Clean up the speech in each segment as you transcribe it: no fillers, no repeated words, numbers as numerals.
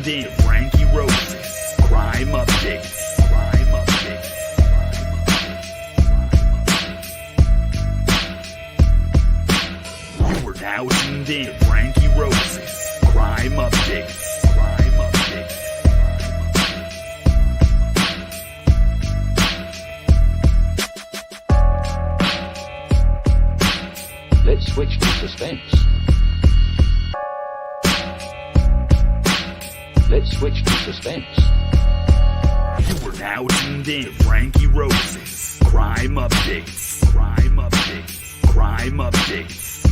tuned in to Frankyrose's Crime Updates. Crime Updates. You are now tuned in to Frankyrose's Crime Updates. Crime Updates. Let's switch to suspense. Let's switch to suspense. You are now tuned in to Frankyrose's Crime Updates. Crime Updates. Crime Updates.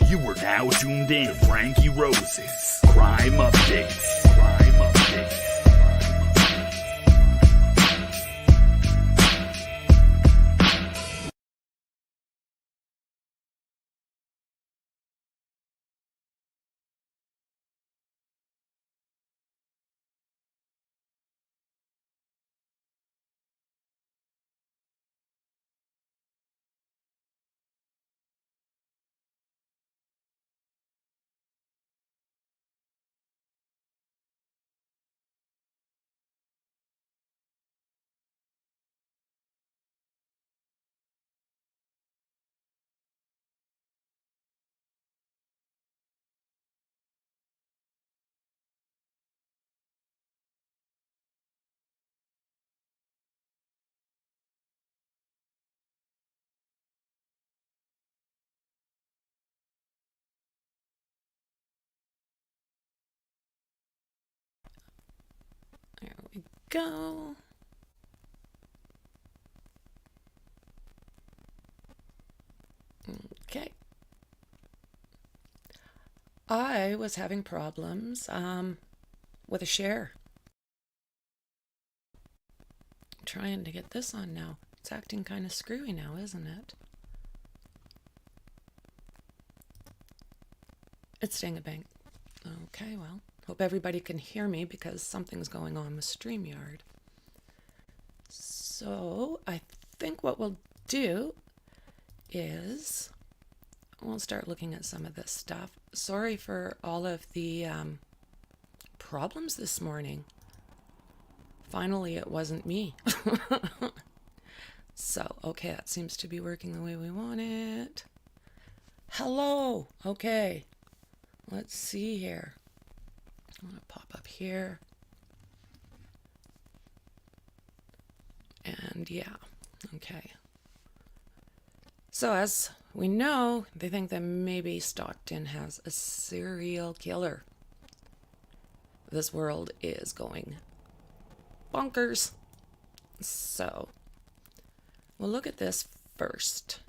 You are now tuned in to Frankyrose's Crime Updates. Crime Updates. There we go. Okay. I was having problems with a share. I'm trying to get this on now. It's acting kind of screwy now, isn't it? It's staying a bank. Okay, well. Hope everybody can hear me because something's going on with StreamYard. So I think what we'll do is we'll start looking at some of this stuff. Sorry for all of the problems this morning. Finally, it wasn't me. So, okay, that seems to be working the way we want it. Hello. Okay. Let's see here. I'm going to pop up here. And yeah, okay. So as we know, they think that maybe Stockton has a serial killer. This world is going bonkers. So we'll look at this first.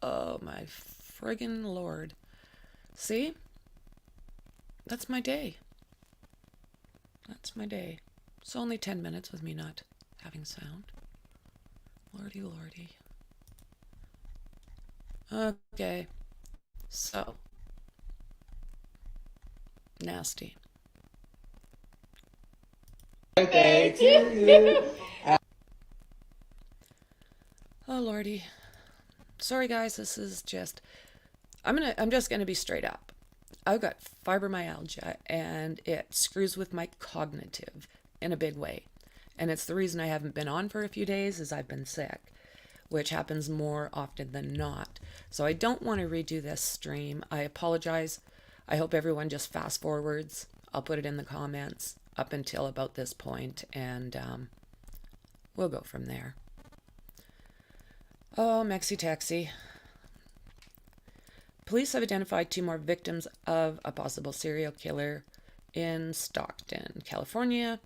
Oh my friggin' lord. See? That's my day. That's my day. It's only 10 minutes with me not having sound. Lordy, lordy. Okay. So. Nasty. Birthday to you. Oh lordy. Sorry guys, this is just I'm just gonna be straight up. I've got fibromyalgia and it screws with my cognitive in a big way. And it's the reason I haven't been on for a few days is I've been sick, which happens more often than not. So I don't want to redo this stream. I apologize. I hope everyone just fast forwards. I'll put it in the comments up until about this point and we'll go from there. Oh, Mexi Taxi. Police have identified 2 more victims of a possible serial killer in Stockton, California,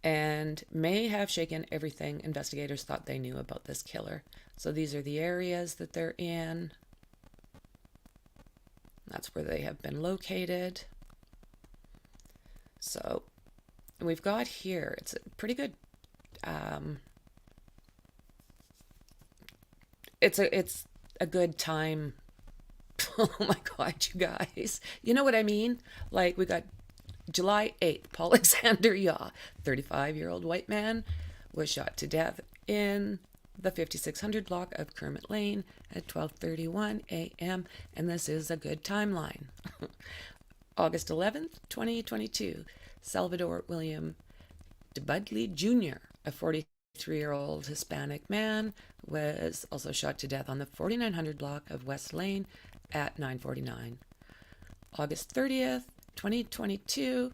and may have shaken everything investigators thought they knew about this killer. So these are the areas that they're in. That's where they have been located. So we've got here, it's a pretty good, it's a good time. Oh my God, you guys. You know what I mean? Like we got July 8th, Paul Alexander Yaw, 35-year-old white man, was shot to death in the 5600 block of Kermit Lane at 12:31 a.m. And this is a good timeline. August 11th, 2022, Salvador William DeBudley Jr., a 43-year-old Hispanic man, was also shot to death on the 4900 block of West Lane at 9:49. August 30th, 2022,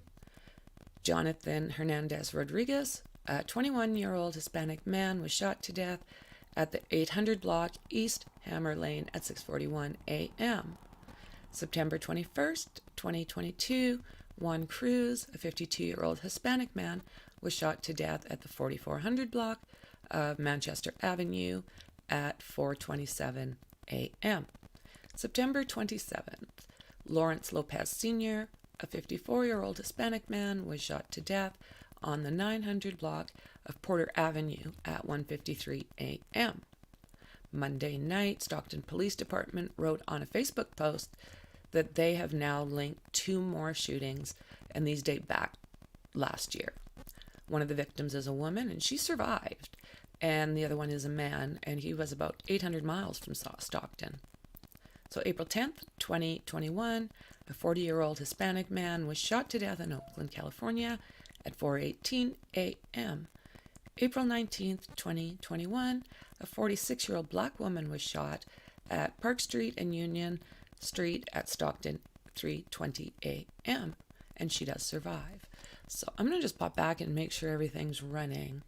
Jonathan Hernandez Rodriguez, a 21-year-old Hispanic man, was shot to death at the 800 block East Hammer Lane at 6:41 a.m. September 21st, 2022, Juan Cruz, a 52-year-old Hispanic man, was shot to death at the 4400 block of Manchester Avenue at 4:27 a.m. September 27th, Lawrence Lopez Sr., a 54-year-old Hispanic man, was shot to death on the 900 block of Porter Avenue at 1:53 a.m. Monday night, Stockton Police Department wrote on a Facebook post that they have now linked 2 more shootings, and these date back last year. One of the victims is a woman, and she survived, and the other one is a man, and he was about 800 miles from Stockton. So April 10th, 2021, a 40-year-old Hispanic man was shot to death in Oakland, California at 4:18 a.m. April 19th, 2021, a 46-year-old black woman was shot at Park Street and Union Street at Stockton 3:20 a.m. and she does survive. So I'm going to just pop back and make sure everything's running.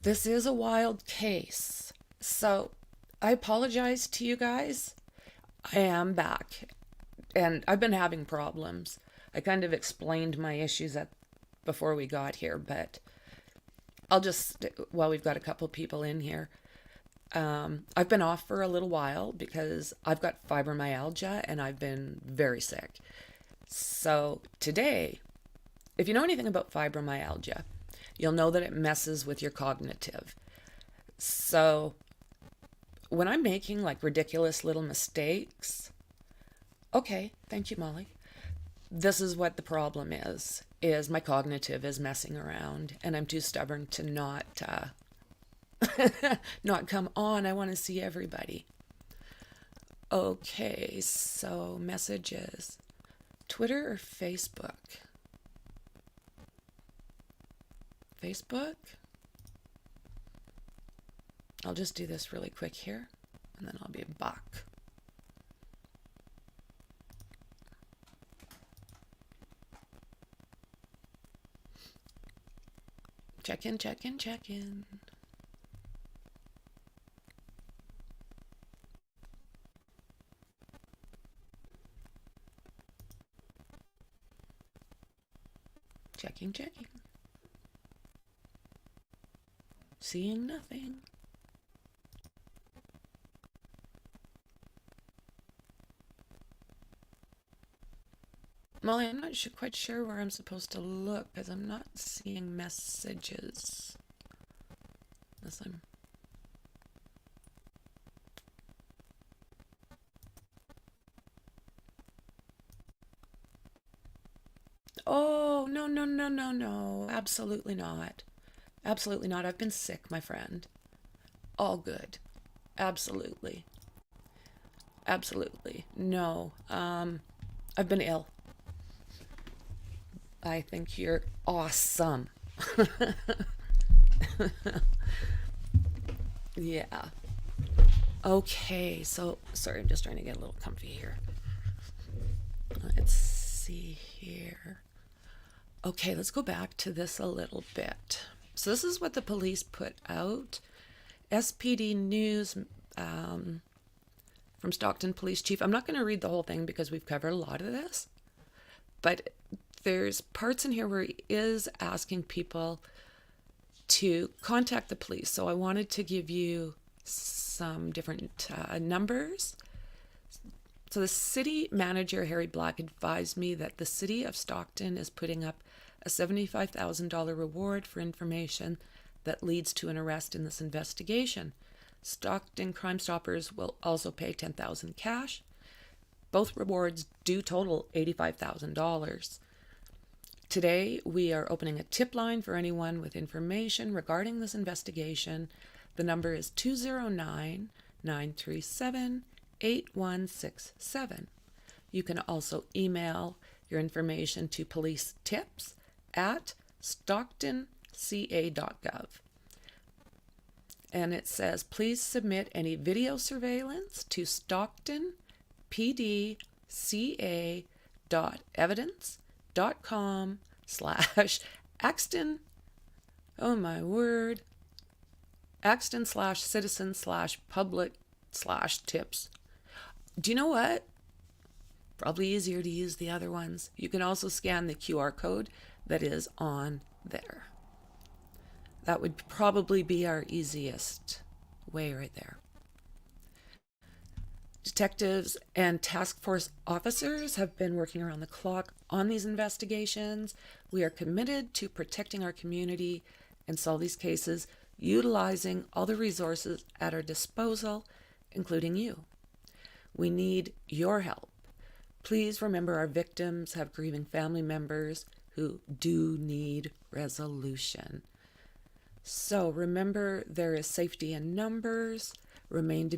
This is a wild case. So I apologize to you guys. I am back and I've been having problems. I kind of explained my issues before we got here, but I'll just, well, we've got a couple people in here. I've been off for a little while because I've got fibromyalgia and I've been very sick. So today, if you know anything about fibromyalgia, you'll know that it messes with your cognitive. So when I'm making like ridiculous little mistakes, okay, thank you, Molly. This is what the problem is my cognitive is messing around and I'm too stubborn to not come on. I want to see everybody. Okay, so messages. Twitter or Facebook? Facebook? I'll just do this really quick here and then I'll be back. Check in, check in, check in. Checking, checking. Seeing nothing. Well, I'm not quite sure where I'm supposed to look because I'm not seeing messages. Unless I'm... Oh, no, no, no, no, no. Absolutely not. Absolutely not. I've been sick, my friend. All good. Absolutely. Absolutely. No. I've been ill. I think you're awesome. Yeah. Okay, so sorry, I'm just trying to get a little comfy here. Let's see here. Okay, let's go back to this a little bit. So this is what the police put out. SPD News from Stockton Police Chief. I'm not going to read the whole thing because we've covered a lot of this. But there's parts in here where he is asking people to contact the police. So I wanted to give you some different numbers. So the city manager, Harry Black, advised me that the city of Stockton is putting up a $75,000 reward for information that leads to an arrest in this investigation. Stockton Crime Stoppers will also pay $10,000 cash. Both rewards do total $85,000. Today, we are opening a tip line for anyone with information regarding this investigation. The number is 209-937-8167. You can also email your information to policetips@stocktonca.gov. And it says, please submit any video surveillance to stocktonpdca.evidence.com/Axton, oh my word, Axton/citizen/public/tips. Do you know what? Probably easier to use the other ones. You can also scan the QR code that is on there. That would probably be our easiest way right there. Detectives and task force officers have been working around the clock on these investigations. We are committed to protecting our community and solve these cases, utilizing all the resources at our disposal, including you. We need your help. Please remember our victims have grieving family members who do need resolution. So remember, there is safety in numbers. Remain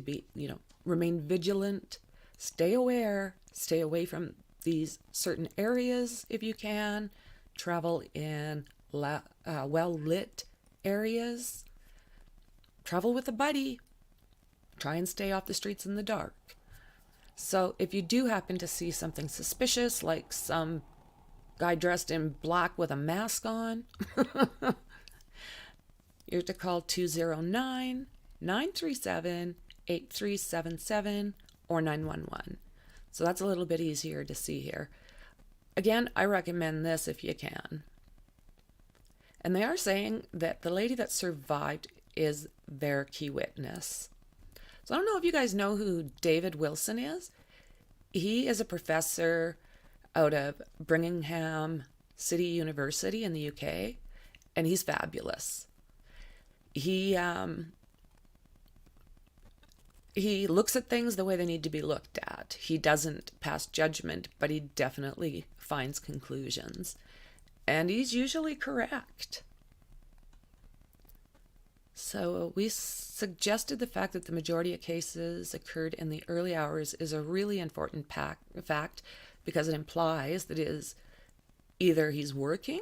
vigilant. Stay aware. Stay away from these certain areas if you can. Travel in well-lit areas. Travel with a buddy. Try and stay off the streets in the dark. So if you do happen to see something suspicious, like some guy dressed in black with a mask on, you're to call 209-937-8377 or 911. So that's a little bit easier to see here. Again, I recommend this if you can. And they are saying that the lady that survived is their key witness. So I don't know if you guys know who David Wilson is. He is a professor out of Birmingham City University in the UK, and he's fabulous. He looks at things the way they need to be looked at. He doesn't pass judgment, but he definitely finds conclusions. And he's usually correct. So we suggested the fact that the majority of cases occurred in the early hours is a really important fact because it implies that it is either he's working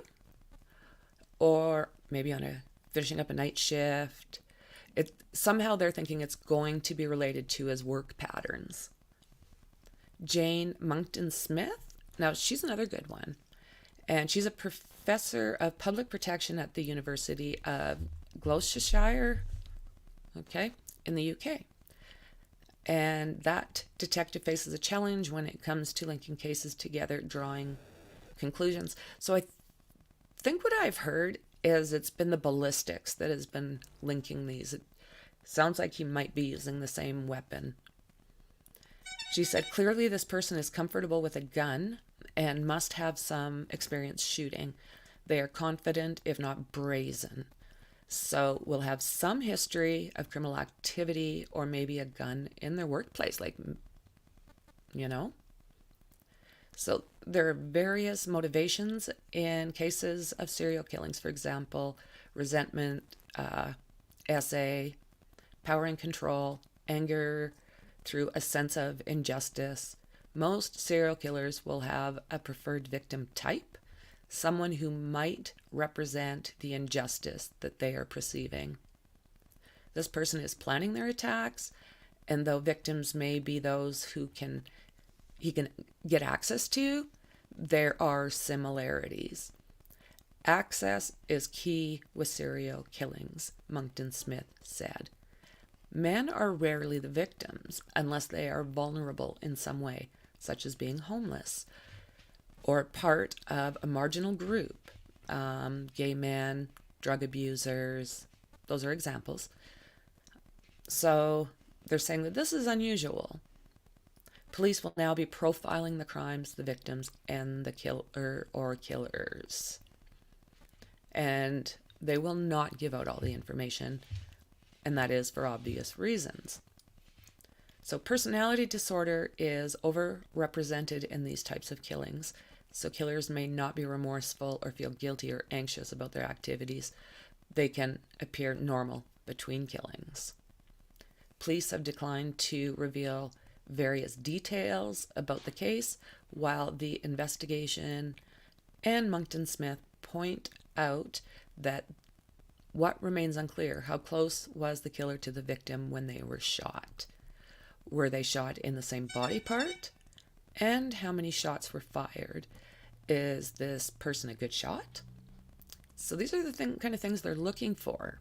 or maybe finishing up a night shift. Somehow they're thinking it's going to be related to his work patterns. Jane Monkton Smith, now she's another good one. And she's a professor of public protection at the University of Gloucestershire, in the UK. And that detective faces a challenge when it comes to linking cases together, drawing conclusions. So I think what I've heard is it's been the ballistics that has been linking these. It sounds like he might be using the same weapon. She said, clearly this person is comfortable with a gun and must have some experience shooting. They are confident, if not brazen. So will have some history of criminal activity or maybe a gun in their workplace, like, you know. So there are various motivations in cases of serial killings. For example, resentment, SA, power and control, anger through a sense of injustice. Most serial killers will have a preferred victim type, someone who might represent the injustice that they are perceiving. This person is planning their attacks, and though victims may be those who he can get access to, there are similarities. Access is key with serial killings, Monkton Smith said. Men are rarely the victims unless they are vulnerable in some way, such as being homeless or part of a marginal group. Gay men, drug abusers, those are examples. So they're saying that this is unusual. Police will now be profiling the crimes, the victims, and the killer or killers. And they will not give out all the information, and that is for obvious reasons. So personality disorder is overrepresented in these types of killings. So killers may not be remorseful or feel guilty or anxious about their activities. They can appear normal between killings. Police have declined to reveal various details about the case, while the investigation and Monkton Smith point out that what remains unclear: how close was the killer to the victim when they were shot? Were they shot in the same body part? And how many shots were fired? Is this person a good shot? So these are the kind of things they're looking for.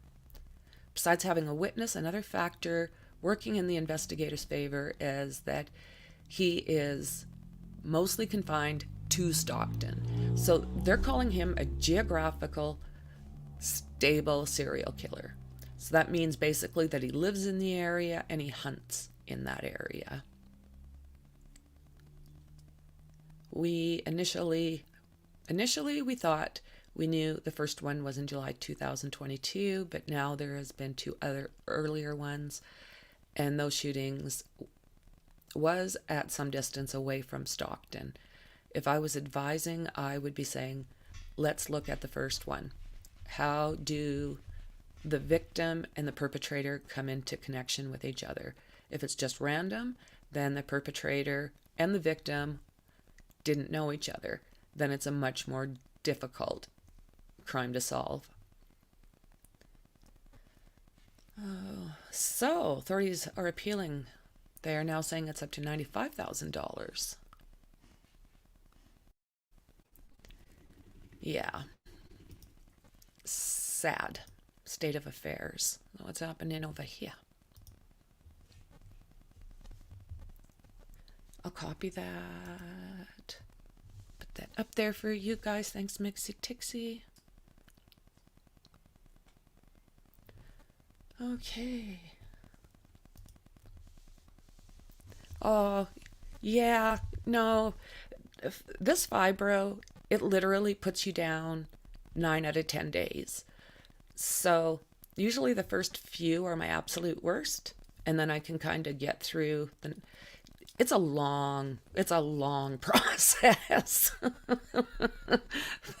Besides having a witness, another factor working in the investigator's favor is that he is mostly confined to Stockton. So they're calling him a geographical, stable serial killer. So that means basically that he lives in the area and he hunts in that area. We initially we thought we knew the first one was in July 2022, but now there has been 2 other earlier ones, and those shootings was at some distance away from Stockton. If I was advising, I would be saying, let's look at the first one. How do the victim and the perpetrator come into connection with each other? If it's just random, then the perpetrator and the victim didn't know each other. Then it's a much more difficult crime to solve. So authorities are appealing. They are now saying it's up to $95,000. Yeah. Sad state of affairs. What's happening over here? I'll copy that. Put that up there for you guys. Thanks, Mixie Tixie. Okay. Oh, yeah, no. This fibro, it literally puts you down 9 out of 10 days. So usually the first few are my absolute worst, and then I can kind of get through the... It's a long process.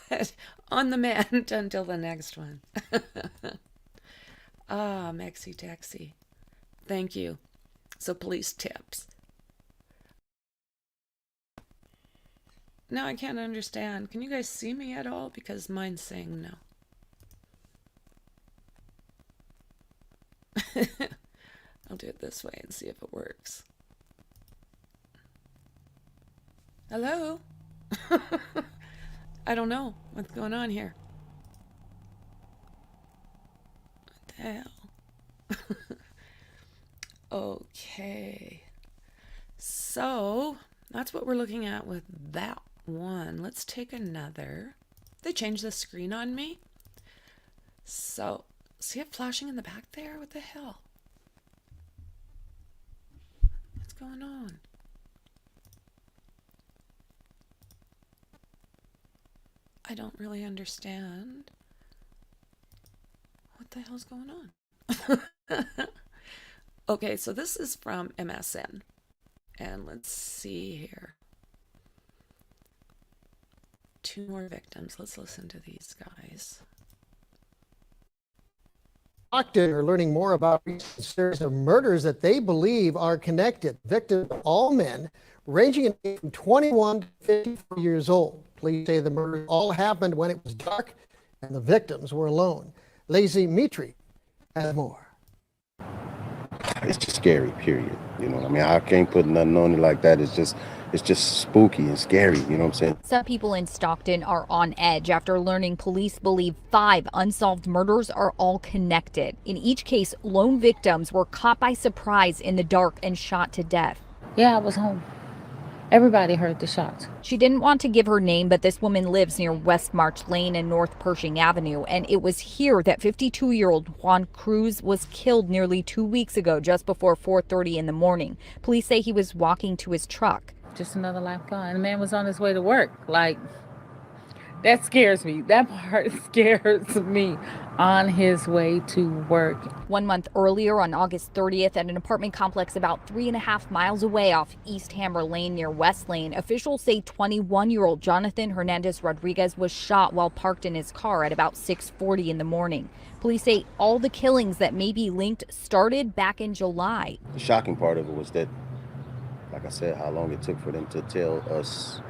But on the mend until the next one. Maxi Taxi. Thank you. So police tips. Now I can't understand. Can you guys see me at all? Because mine's saying no. I'll do it this way and see if it works. Hello? I don't know what's going on here. What the hell? Okay. So, that's what we're looking at with that one. Let's take another. They changed the screen on me. So, see it flashing in the back there? What the hell? What's going on? I don't really understand what the hell's going on. Okay, so this is from MSN. And let's see here. 2 more victims. Let's listen to these guys. Stockton are learning more about a series of murders that they believe are connected. Victims, all men, ranging in age from 21 to 54 years old. Police say the murders all happened when it was dark and the victims were alone. Lizzy Mitri has more. It's just scary, period. You know what I mean? I can't put nothing on it like that. It's just spooky and scary, you know what I'm saying? Some people in Stockton are on edge after learning police believe 5 unsolved murders are all connected. In each case, lone victims were caught by surprise in the dark and shot to death. Yeah, I was home. Everybody heard the shots. She didn't want to give her name, but this woman lives near West March Lane and North Pershing Avenue, and it was here that 52-year-old Juan Cruz was killed nearly 2 weeks ago, just before 4:30 in the morning. Police say he was walking to his truck. Just another life gone. And the man was on his way to work. Like, that scares me. That part scares me. On his way to work. 1 month earlier, on August 30th, at an apartment complex about 3.5 miles away off East Hammer Lane near West Lane, officials say 21-year-old Jonathan Hernandez Rodriguez was shot while parked in his car at about 6:40 in the morning. Police say all the killings that may be linked started back in July. The shocking part of it was that, like I said, how long it took for them to tell us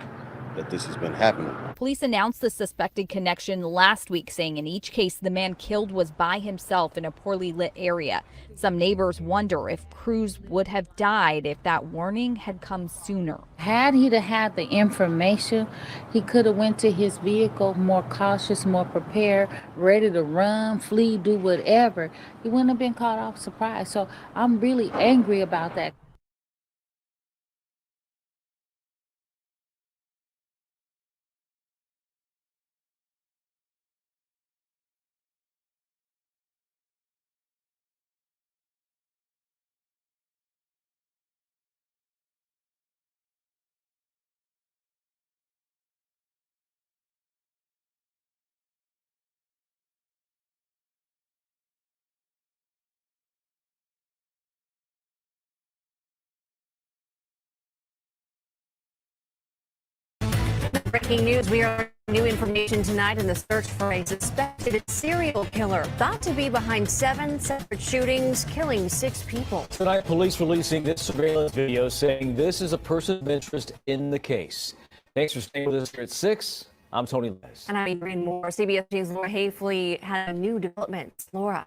that this has been happening. Police announced the suspected connection last week, saying in each case the man killed was by himself in a poorly lit area. Some neighbors wonder if Cruz would have died if that warning had come sooner. Had he had the information, he could have went to his vehicle more cautious, more prepared, ready to run, flee, do whatever. He wouldn't have been caught off surprise. So I'm really angry about that. Breaking news, we are new information tonight in the search for a suspected serial killer thought to be behind 7 separate shootings, killing 6 people. Tonight, police releasing this surveillance video saying this is a person of interest in the case. Thanks for staying with us here at 6. I'm Tony Lewis. And I'm Adrian Moore. CBS News' Laura Hafley had a new development. Laura.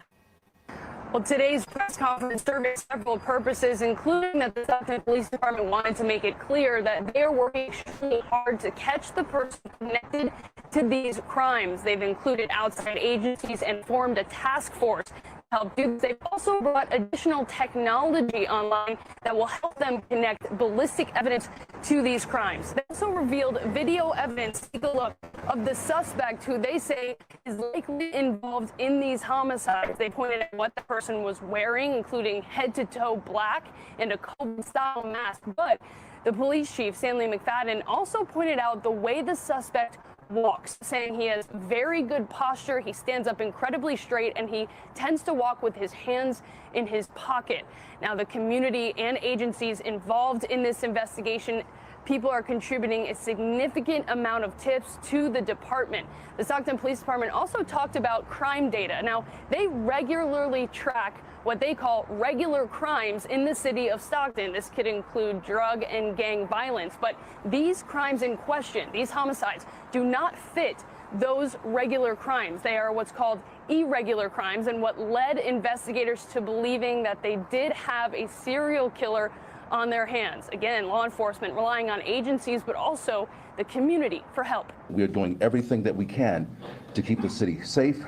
Well, today's press conference served several purposes, including that the Stockton Police Department wanted to make it clear that they are working extremely hard to catch the person connected to these crimes. They've included outside agencies and formed a task force to help do this. They've also brought additional technology online that will help them connect ballistic evidence to these crimes. They also revealed video evidence, take a look, of the suspect who they say is likely involved in these homicides. They pointed out what the person was wearing, including head-to-toe black and a COVID-style mask. But the police chief, Stanley McFadden, also pointed out the way the suspect walks, saying he has very good posture, he stands up incredibly straight, and he tends to walk with his hands in his pocket. Now, the community and agencies involved in this investigation, people are contributing a significant amount of tips to the department. The Stockton Police Department also talked about crime data. Now, they regularly track what they call regular crimes in the city of Stockton. This could include drug and gang violence, but these crimes in question, these homicides, do not fit those regular crimes. They are what's called irregular crimes, and what led investigators to believing that they did have a serial killer on their hands. Again, law enforcement relying on agencies, but also the community for help. We are doing everything that we can to keep the city safe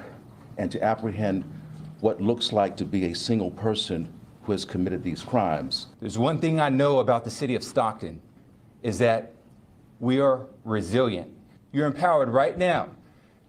and to apprehend what looks like to be a single person who has committed these crimes. There's one thing I know about the city of Stockton, is that we are resilient. You're empowered right now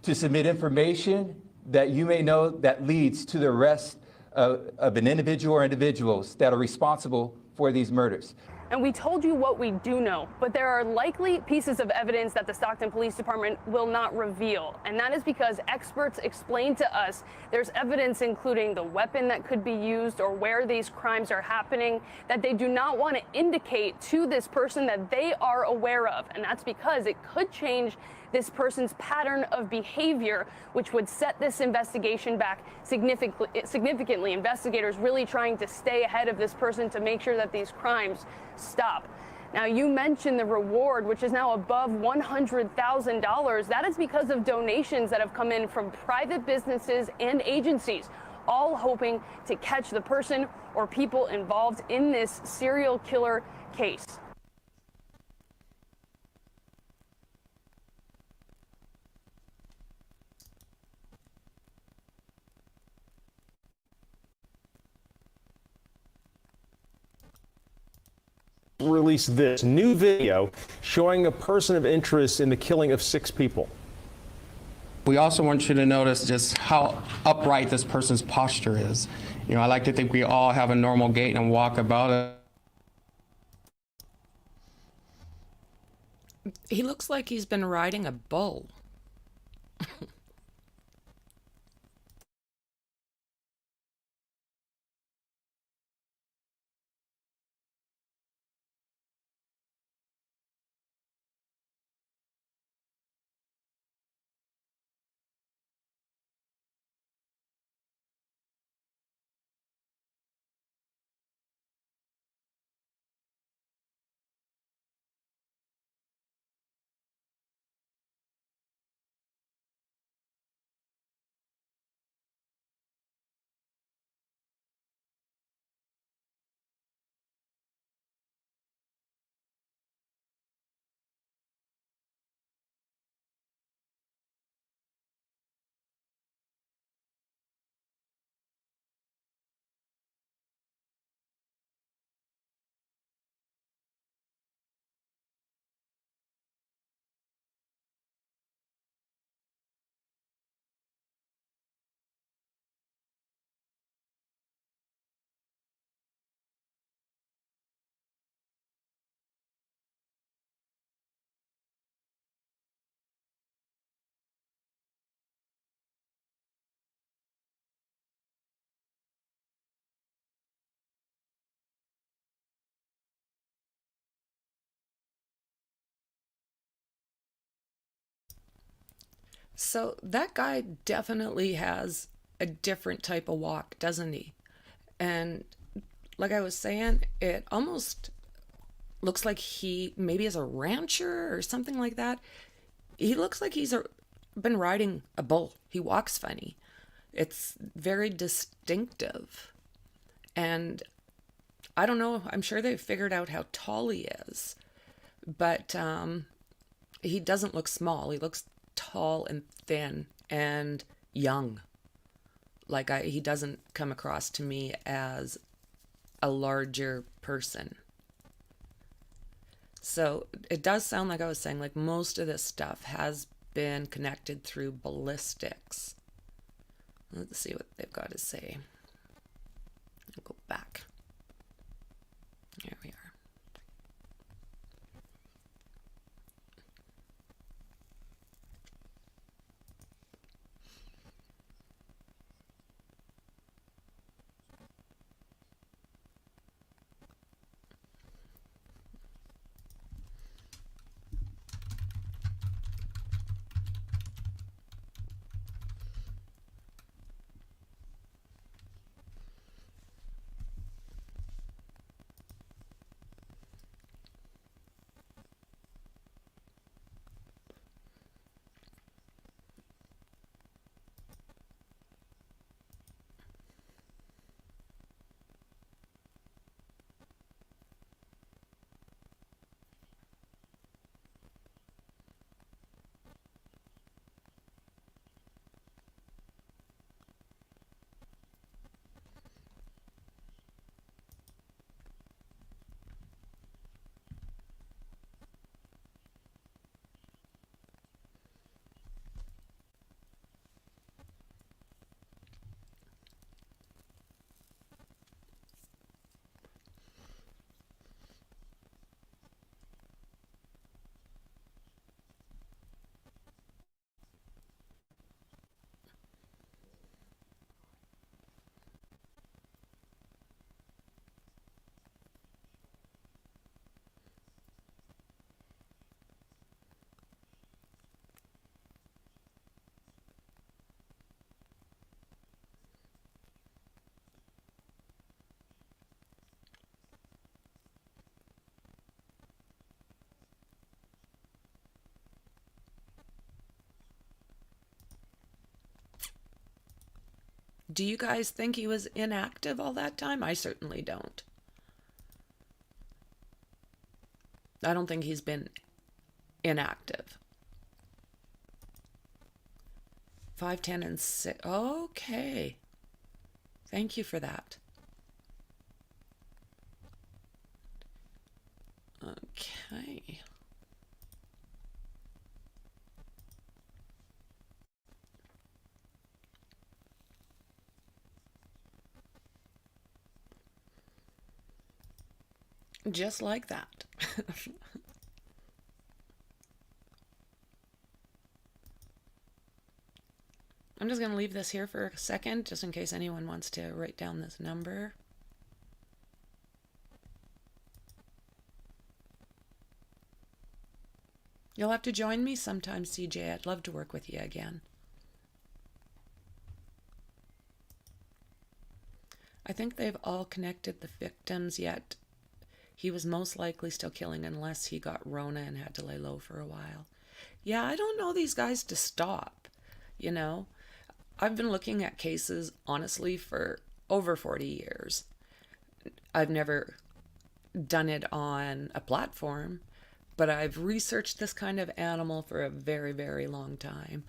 to submit information that you may know that leads to the arrest of an individual or individuals that are responsible for these murders. And we told you what we do know, but there are likely pieces of evidence that the Stockton Police Department will not reveal. And that is because experts explained to us there's evidence, including the weapon that could be used or where these crimes are happening, that they do not want to indicate to this person that they are aware of. And that's because it could change this person's pattern of behavior, which would set this investigation back significantly. Investigators really trying to stay ahead of this person to make sure that these crimes stop. Now, you mentioned the reward, which is now above $100,000. That is because of donations that have come in from private businesses and agencies, all hoping to catch the person or people involved in this serial killer case. Released this new video showing a person of interest in the killing of 6 people. We also want you to notice just how upright this person's posture is. You know, I like to think we all have a normal gait and walk about it. He looks like he's been riding a bull. So that guy definitely has a different type of walk, doesn't he? And like I was saying, it almost looks like he maybe is a rancher or something like that. He looks like he's been riding a bull. He walks funny. It's very distinctive. And I don't know, I'm sure they've figured out how tall he is. But he doesn't look small. He looks tall and thin and young. Like he doesn't come across to me as a larger person. So it does sound like I was saying, like most of this stuff has been connected through ballistics. Let's see what they've got to say. I'll go back. Here we are. Do you guys think he was inactive all that time? I certainly don't. I don't think he's been inactive. 5, 10, and 6. Okay. Thank you for that. Okay. Just like that. I'm just going to leave this here for a second, just in case anyone wants to write down this number. You'll have to join me sometime, CJ. I'd love to work with you again. I think they've all connected the victims, yet he was most likely still killing unless he got Rona and had to lay low for a while. Yeah, I don't know these guys to stop, you know. I've been looking at cases, honestly, for over 40 years. I've never done it on a platform, but I've researched this kind of animal for a very, very long time.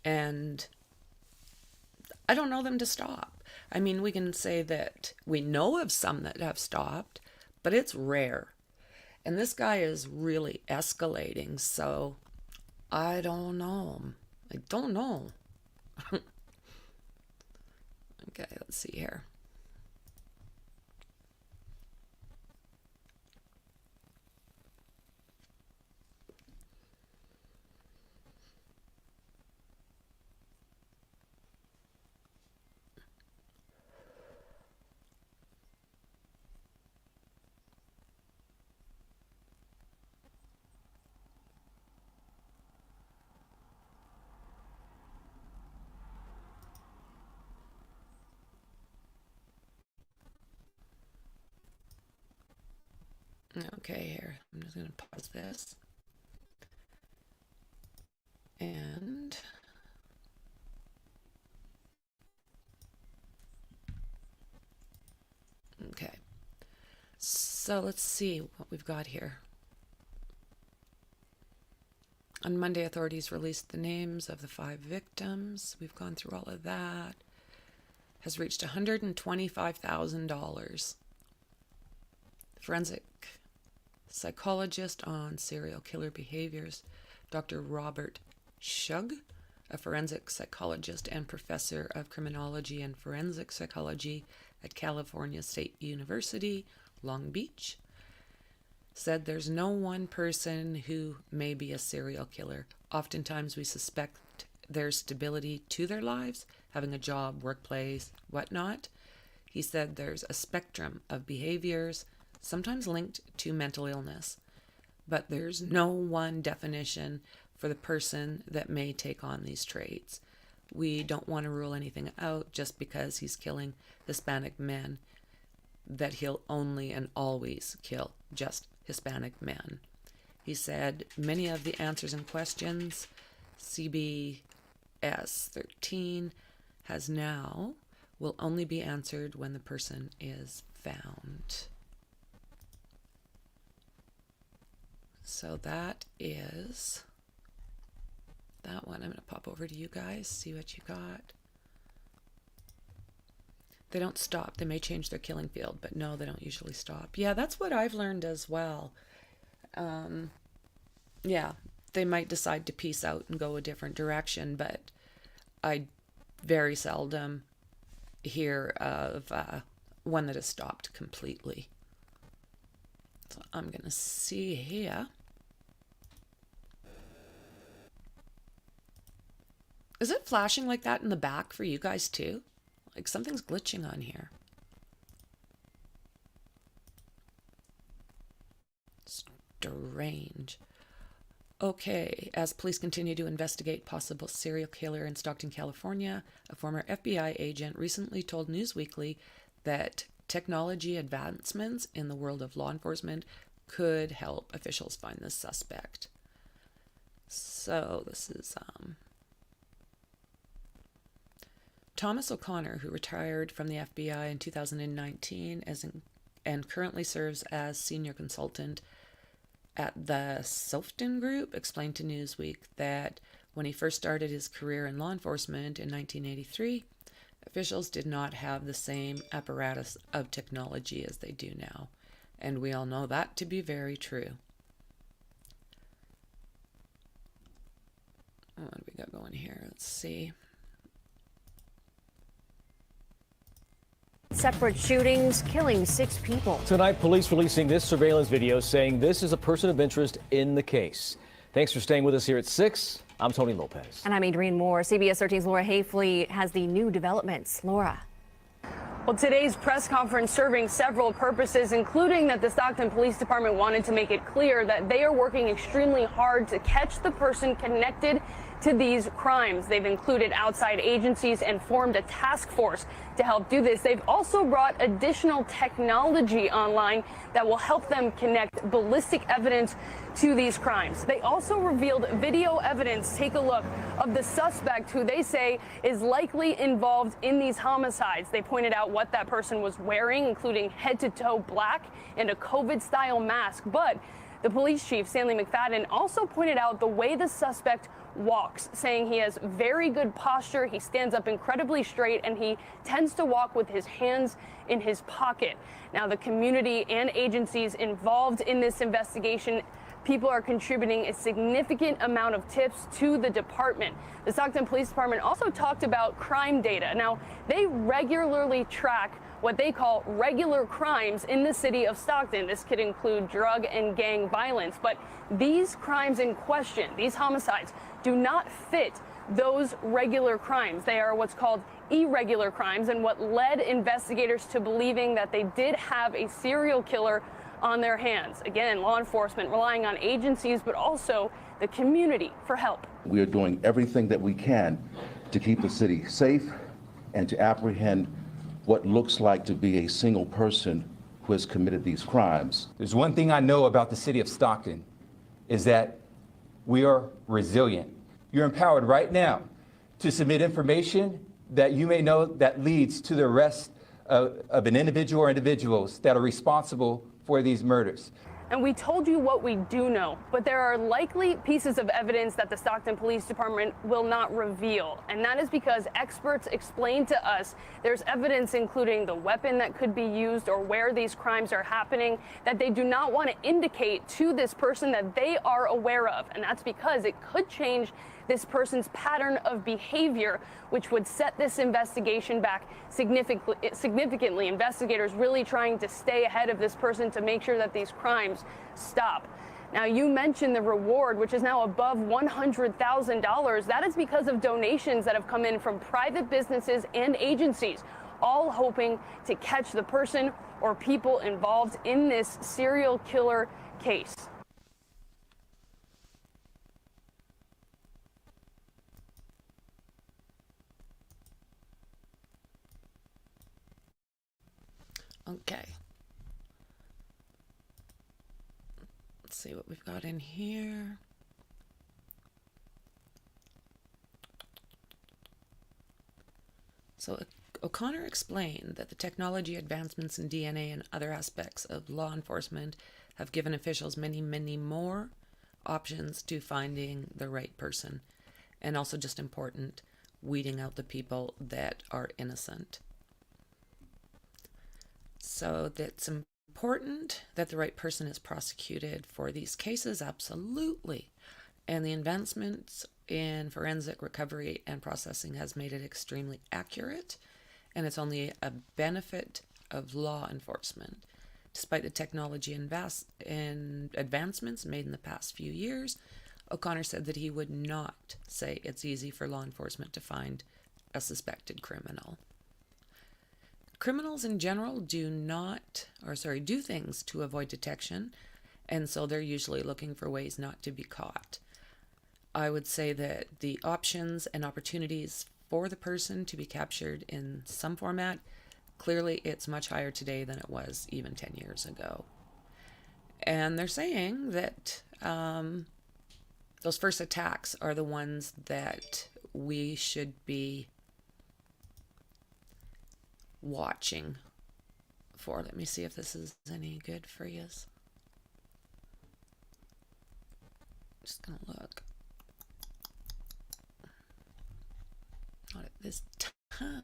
And I don't know them to stop. I mean, we can say that we know of some that have stopped, but it's rare. And this guy is really escalating, so I don't know. I don't know. Okay, let's see here. Okay, here. I'm just going to pause this. And okay. So let's see what we've got here. On Monday, authorities released the names of the 5 victims. We've gone through all of that. Has reached $125,000. Forensic psychologist on serial killer behaviors, Dr. Robert Shug, a forensic psychologist and professor of criminology and forensic psychology at California State University, Long Beach, said there's no one person who may be a serial killer. Oftentimes we suspect there's stability to their lives, having a job, workplace, whatnot. He said there's a spectrum of behaviors, sometimes linked to mental illness, but there's no one definition for the person that may take on these traits. We don't want to rule anything out just because he's killing Hispanic men, that he'll only and always kill just Hispanic men. He said many of the answers and questions CBS 13 has now will only be answered when the person is found. So that is that one. I'm going to pop over to you guys, see what you got. They don't stop. They may change their killing field, but no, they don't usually stop. Yeah, that's what I've learned as well. Yeah, they might decide to peace out and go a different direction, but I very seldom hear of one that has stopped completely. So I'm going to see here. Is it flashing like that in the back for you guys too? Like something's glitching on here. Strange. Okay, as police continue to investigate possible serial killer in Stockton, California, a former FBI agent recently told Newsweekly that technology advancements in the world of law enforcement could help officials find the suspect. So this is Thomas O'Connor, who retired from the FBI in 2019 and currently serves as senior consultant at the Stockton Group, explained to Newsweek that when he first started his career in law enforcement in 1983, officials did not have the same apparatus of technology as they do now. And we all know that to be very true. What do we got going here? Let's see. Separate shootings, killing 6 people. Tonight, police releasing this surveillance video saying this is a person of interest in the case. Thanks for staying with us here at 6. I'm Tony Lopez. And I'm Adrienne Moore. CBS 13's Laura Hayfley has the new developments. Laura. Well, today's press conference serving several purposes, including that the Stockton Police Department wanted to make it clear that they are working extremely hard to catch the person connected to these crimes. They've included outside agencies and formed a task force to help do this. They've also brought additional technology online that will help them connect ballistic evidence to these crimes. They also revealed video evidence, take a look, of the suspect who they say is likely involved in these homicides. They pointed out what that person was wearing, including head-to-toe black and a COVID-style mask. But the police chief, Stanley McFadden, also pointed out the way the suspect walks, saying he has very good posture, he stands up incredibly straight, and he tends to walk with his hands in his pocket. Now, the community and agencies involved in this investigation, people are contributing a significant amount of tips to the department. The Stockton Police Department also talked about crime data. Now, they regularly track what they call regular crimes in the city of Stockton. This could include drug and gang violence, but these crimes in question, these homicides, do not fit those regular crimes. They are what's called irregular crimes, and what led investigators to believing that they did have a serial killer on their hands. Again, law enforcement relying on agencies, but also the community for help. We are doing everything that we can to keep the city safe and to apprehend what looks like to be a single person who has committed these crimes. There's one thing I know about the city of Stockton is that we are resilient. You're empowered right now to submit information that you may know that leads to the arrest of an individual or individuals that are responsible for these murders. And we told you what we do know, but there are likely pieces of evidence that the Stockton Police Department will not reveal. And that is because experts explained to us there's evidence, including the weapon that could be used or where these crimes are happening, that they do not want to indicate to this person that they are aware of. And that's because it could change this person's pattern of behavior, which would set this investigation back significantly. Investigators really trying to stay ahead of this person to make sure that these crimes stop. Now, you mentioned the reward, which is now above $100,000. That is because of donations that have come in from private businesses and agencies, all hoping to catch the person or people involved in this serial killer case. Okay. Let's see what we've got in here. So O'Connor explained that the technology advancements in DNA and other aspects of law enforcement have given officials many, many more options to finding the right person. And also, just important, weeding out the people that are innocent. So that's important that the right person is prosecuted for these cases, absolutely. And the advancements in forensic recovery and processing has made it extremely accurate, and it's only a benefit of law enforcement. Despite the technology advancements made in the past few years, O'Connor said that he would not say it's easy for law enforcement to find a suspected criminal. Criminals in general do things to avoid detection, and so they're usually looking for ways not to be caught. I would say that the options and opportunities for the person to be captured in some format, clearly it's much higher today than it was even 10 years ago. And they're saying that those first attacks are the ones that we should be watching for. Let me see if this is any good for you. Just gonna look. Not at this time.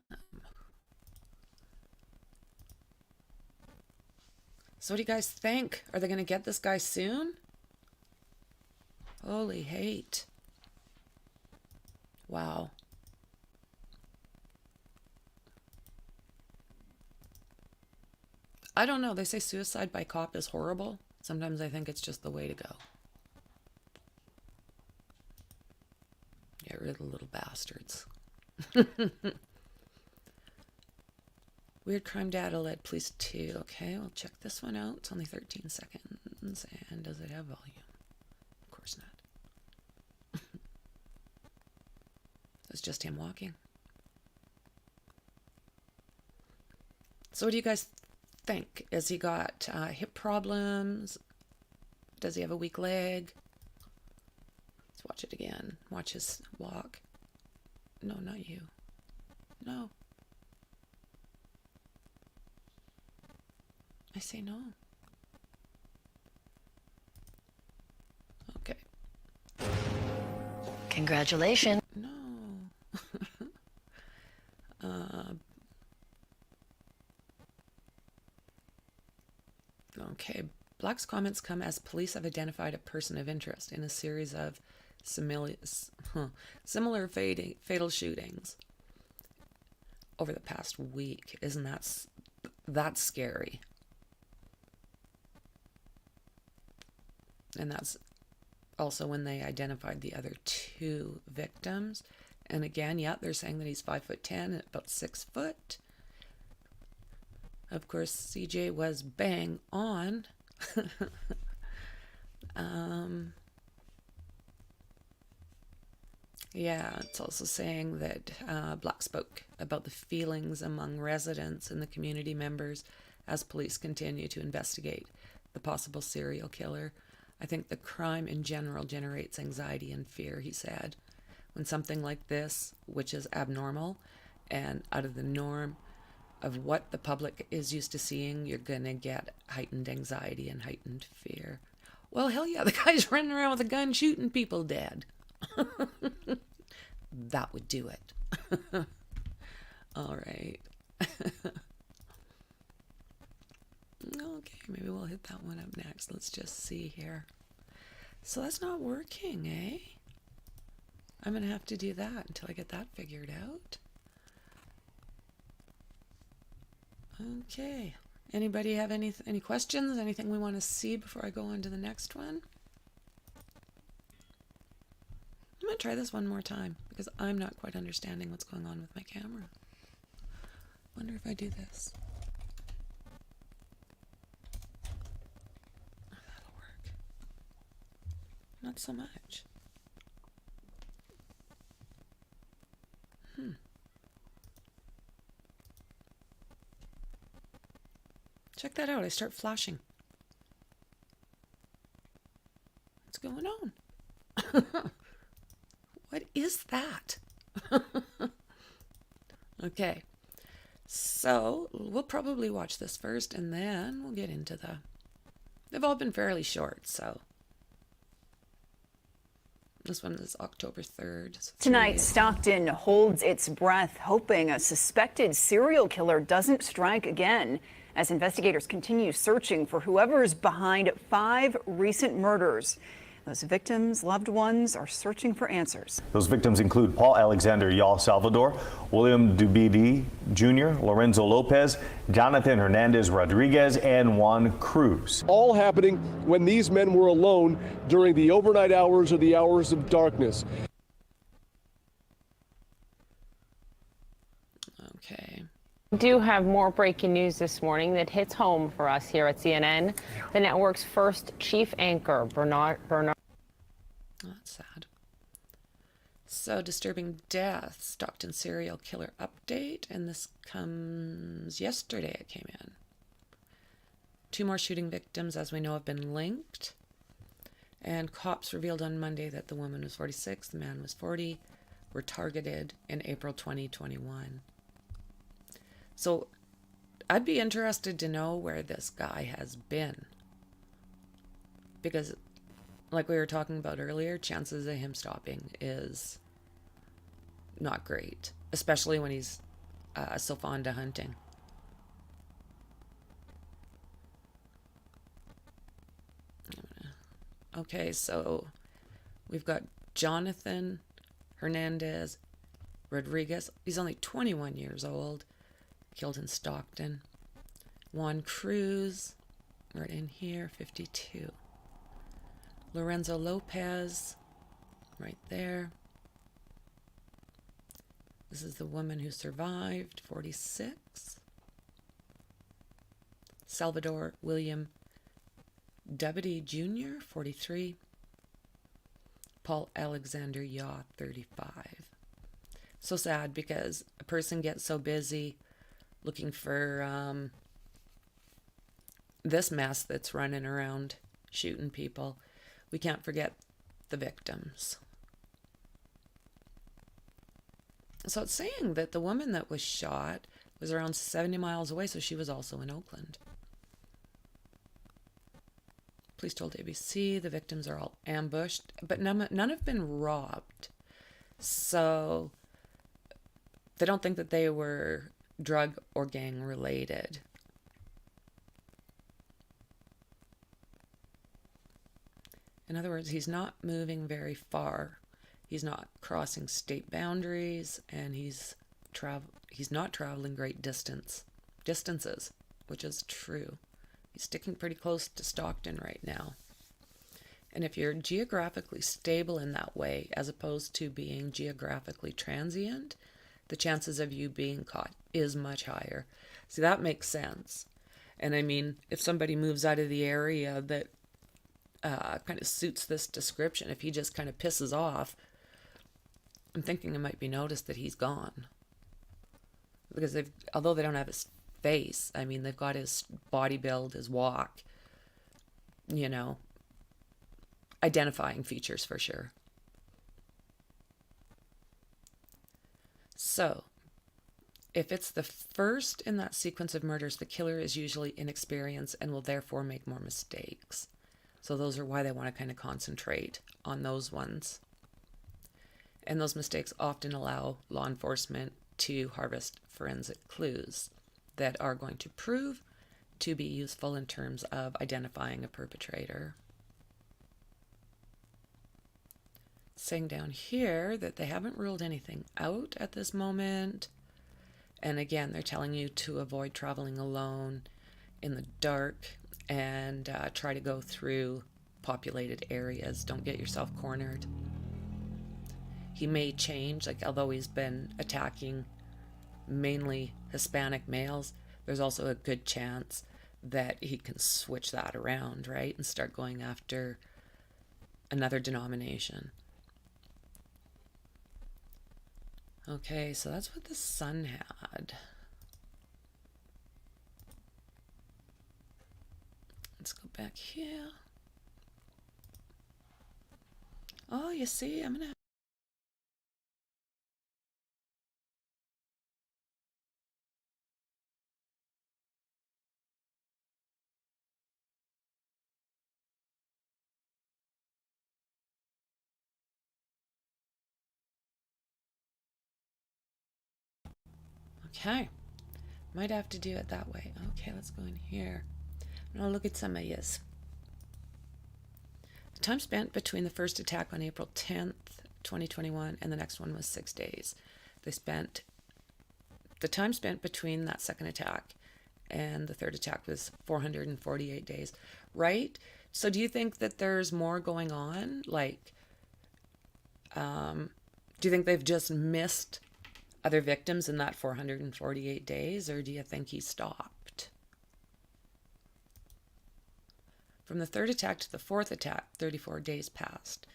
So what do you guys think? Are they gonna get this guy soon? Holy hate. Wow. I don't know. They say suicide by cop is horrible. Sometimes I think it's just the way to go. Get rid of the little bastards. Weird crime data led police to. Okay, we'll check this one out. It's only 13 seconds. And does it have volume? Of course not. It's just him walking. So what do you guys think? Has he got hip problems? Does he have a weak leg? Let's watch it again. Watch his walk. No, not you. No. I say no. Okay. Congratulations. No. Okay. Black's comments come as police have identified a person of interest in a series of similar fatal shootings over the past week. Isn't that scary? And that's also when they identified the other 2 victims. And again, yeah, they're saying that he's 5'10" and about 6 foot. Of course, CJ was bang on. Yeah, it's also saying that Black spoke about the feelings among residents and the community members as police continue to investigate the possible serial killer. I think the crime in general generates anxiety and fear, he said. When something like this, which is abnormal and out of the norm of what the public is used to seeing, you're going to get heightened anxiety and heightened fear. Well, hell yeah, the guy's running around with a gun shooting people dead. That would do it. All right. Okay, maybe we'll hit that one up next. Let's just see here. So that's not working, eh? I'm going to have to do that until I get that figured out. Okay. Anybody have any questions? Anything we want to see before I go on to the next one? I'm going to try this one more time because I'm not quite understanding what's going on with my camera. Wonder if I do this. That'll work. Not so much. Check that out. I start flashing. What's going on? What is that? Okay. So we'll probably watch this first and then we'll get into the... They've all been fairly short, so... This one is October 3rd. So Tonight, Stockton holds its breath, hoping a suspected serial killer doesn't strike again, as investigators continue searching for whoever's behind 5 recent murders. Those victims' loved ones are searching for answers. Those victims include Paul Alexander Yal Salvador, William Dubidi Jr., Lorenzo Lopez, Jonathan Hernandez Rodriguez, and Juan Cruz. All happening when these men were alone during the overnight hours or the hours of darkness. Okay. We do have more breaking news this morning that hits home for us here at CNN. The network's first chief anchor, Bernard. Oh, that's sad. So, disturbing death, Stockton Serial Killer update, and this comes yesterday. It came in. 2 more shooting victims, as we know, have been linked. And cops revealed on Monday that the woman was 46, the man was 40, were targeted in April 2021. So I'd be interested to know where this guy has been. Because, like we were talking about earlier, chances of him stopping is not great. Especially when he's so fond of hunting. Okay, so we've got Jonathan Hernandez Rodriguez. He's only 21 years old. Killed in Stockton. Juan Cruz, right in here, 52. Lorenzo Lopez, right there. This is the woman who survived, 46. Salvador William Deputy Jr., 43. Paul Alexander Yaw, 35. So sad because a person gets so busy looking for this mess that's running around shooting people. We can't forget the victims. So it's saying that the woman that was shot was around 70 miles away, so she was also in Oakland. Police told ABC the victims are all ambushed, but none have been robbed. So they don't think that they were drug or gang related. In other words, he's not moving very far. He's not crossing state boundaries, and he's not traveling great distances, which is true. He's sticking pretty close to Stockton right now. And if you're geographically stable in that way, as opposed to being geographically transient, the chances of you being caught is much higher. See, that makes sense. And I mean, if somebody moves out of the area that kind of suits this description, if he just kind of pisses off, I'm thinking it might be noticed that he's gone. Because although they don't have his face, I mean, they've got his body build, his walk, you know, identifying features for sure. So, if it's the first in that sequence of murders, the killer is usually inexperienced and will therefore make more mistakes. So those are why they want to kind of concentrate on those ones. And those mistakes often allow law enforcement to harvest forensic clues that are going to prove to be useful in terms of identifying a perpetrator. Saying down here that they haven't ruled anything out at this moment. And again, they're telling you to avoid traveling alone in the dark and try to go through populated areas. Don't get yourself cornered. He may change, like although he's been attacking mainly Hispanic males, there's also a good chance that he can switch that around, right? And start going after another denomination. Okay, so that's what the son had. Let's go back here. Oh, you see, I'm gonna... Okay, might have to do it that way. Okay, let's go in here. I'm gonna look at some of his. The time spent between the first attack on April 10th, 2021, and the next one was 6 days. The time spent between that second attack and the third attack was 448 days, right? So do you think that there's more going on? Like, do you think they've just missed other victims in that 448 days, or do you think he stopped? From the third attack to the fourth attack, 34 days passed.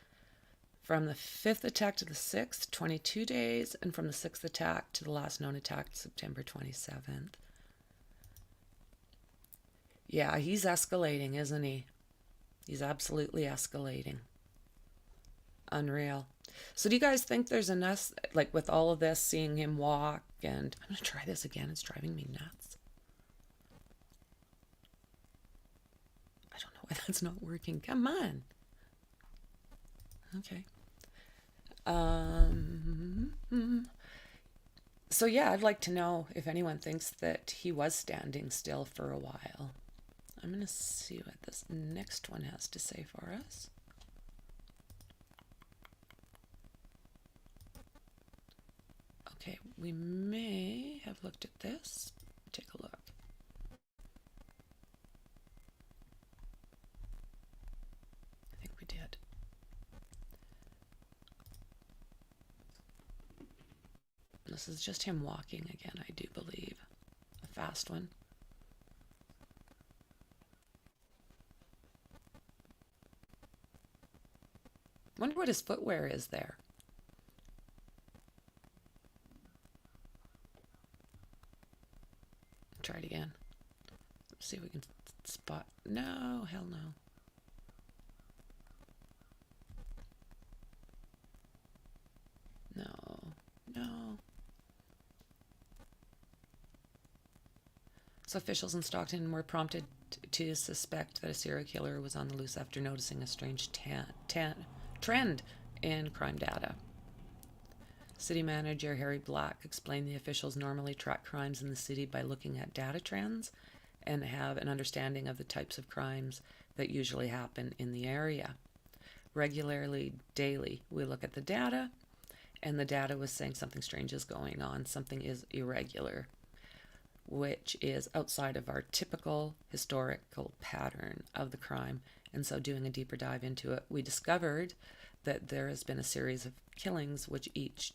From the fifth attack to the sixth, 22 days, and from the sixth attack to the last known attack, September 27th. Yeah, he's escalating, isn't he? He's absolutely escalating. Unreal. So do you guys think there's enough, like with all of this, seeing him walk, and I'm going to try this again, it's driving me nuts. That's not working. Come on. Okay. So yeah, I'd like to know if anyone thinks that he was standing still for a while. I'm going to see what this next one has to say for us. Okay, we may have looked at this. Take a look. I think we did. This is just him walking again, I do believe. A fast one. Wonder what his footwear is there. Try it again. Let's see if we can spot. No, hell no. No. So officials in Stockton were prompted to suspect that a serial killer was on the loose after noticing a strange trend in crime data. City manager Harry Black explained the officials normally track crimes in the city by looking at data trends and have an understanding of the types of crimes that usually happen in the area. Regularly, daily, we look at the data, and the data was saying something strange is going on, something is irregular, which is outside of our typical historical pattern of the crime. And so doing a deeper dive into it, we discovered that there has been a series of killings which each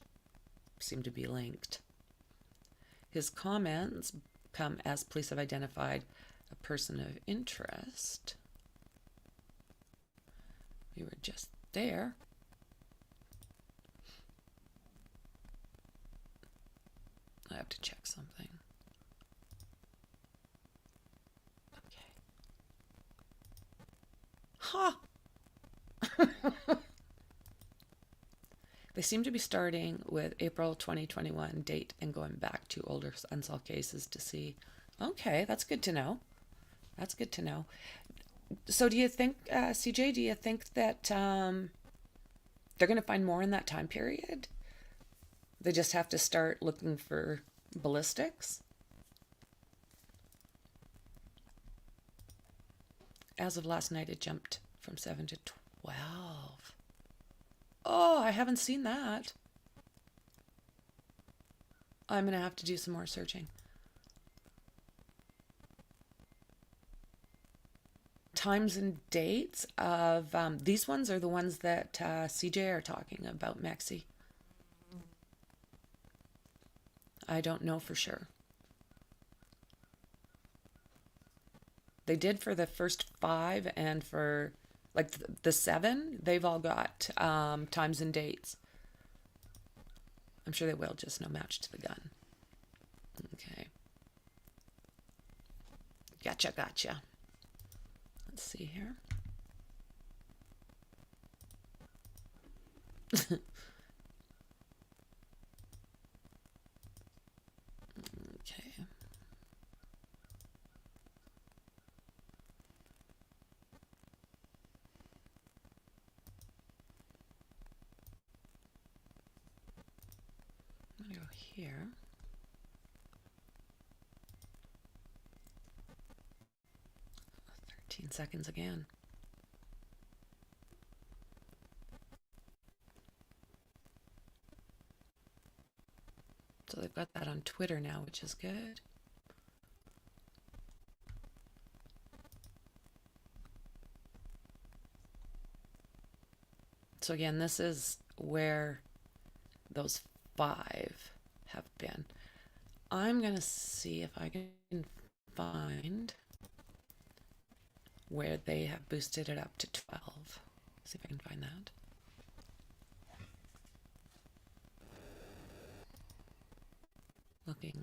seem to be linked. His comments come as police have identified a person of interest. We were just there. I have to check something. Okay. Ha! They seem to be starting with April 2021 date and going back to older unsolved cases to see. Okay, that's good to know. That's good to know. So do you think, CJ, do you think that they're going to find more in that time period? They just have to start looking for ballistics? As of last night, it jumped from 7 to 12. Oh, I haven't seen that. I'm going to have to do some more searching. Times and dates of these ones are the ones that CJ are talking about, Maxie. I don't know for sure. They did for the first 5, and for like the 7, they've all got times and dates. I'm sure they will, just no match to the gun. Okay. Gotcha. Let's see here. Okay. I'm gonna go here. Seconds again. So they've got that on Twitter now, which is good. So again, this is where those 5 have been. I'm going to see if I can find where they have boosted it up to 12. See if I can find that. Looking.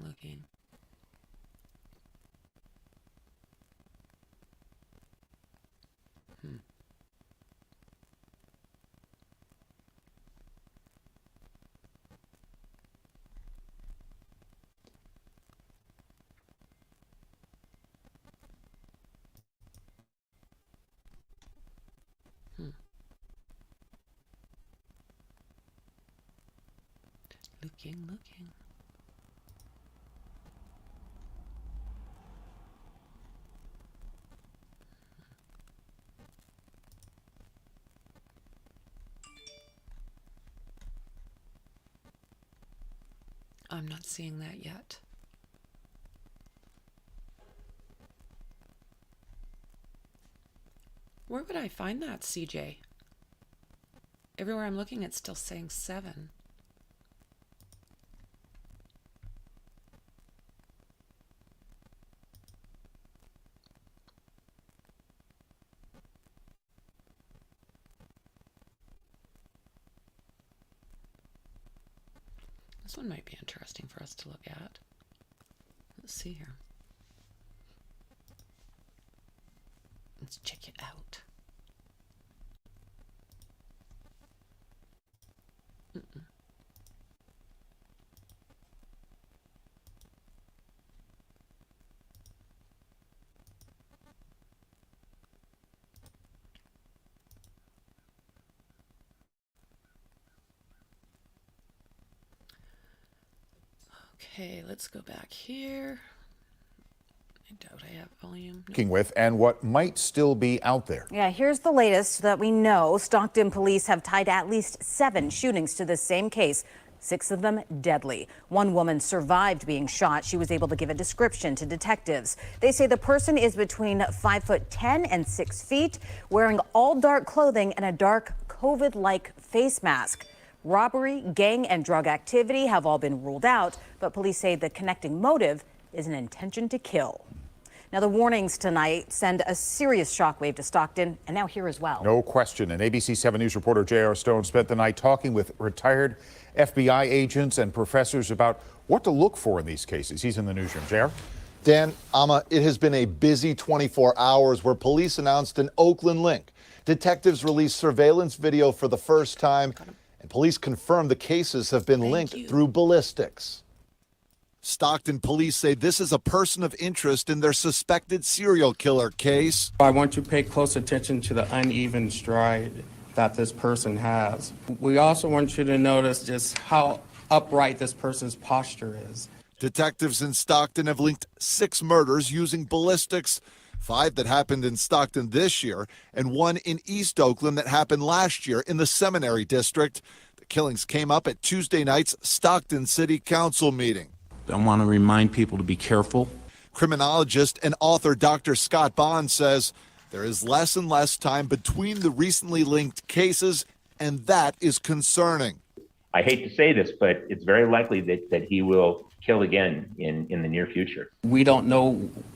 looking. I'm not seeing that yet. Where would I find that, CJ? Everywhere I'm looking, it's still saying 7. This one might be interesting for us to look at. Let's see here. Let's check it out. Okay, let's go back here. I doubt I have volume. No. With and what might still be out there. Yeah, here's the latest that we know. Stockton police have tied at least 7 shootings to this same case, 6 of them deadly. One woman survived being shot. She was able to give a description to detectives. They say the person is between 5'10" and 6 feet, wearing all dark clothing and a dark COVID-like face mask. Robbery, gang, and drug activity have all been ruled out, but police say the connecting motive is an intention to kill. Now, the warnings tonight send a serious shockwave to Stockton, and now here as well. No question. And ABC 7 News reporter J.R. Stone spent the night talking with retired FBI agents and professors about what to look for in these cases. He's in the newsroom. J.R.? Dan, Amma, it has been a busy 24 hours where police announced an Oakland link. Detectives released surveillance video for the first time, and police confirmed the cases have been linked through ballistics. Stockton police say this is a person of interest in their suspected serial killer case. I want you to pay close attention to the uneven stride that this person has. We also want you to notice just how upright this person's posture is. Detectives in Stockton have linked 6 murders using ballistics, 5 that happened in Stockton this year, and 1 in East Oakland that happened last year in the Seminary District. The killings came up at Tuesday night's Stockton City Council meeting. I want to remind people to be careful. Criminologist and author Dr. Scott Bond says there is less and less time between the recently linked cases, and that is concerning. I hate to say this, but it's very likely that he will kill again in the near future. We don't know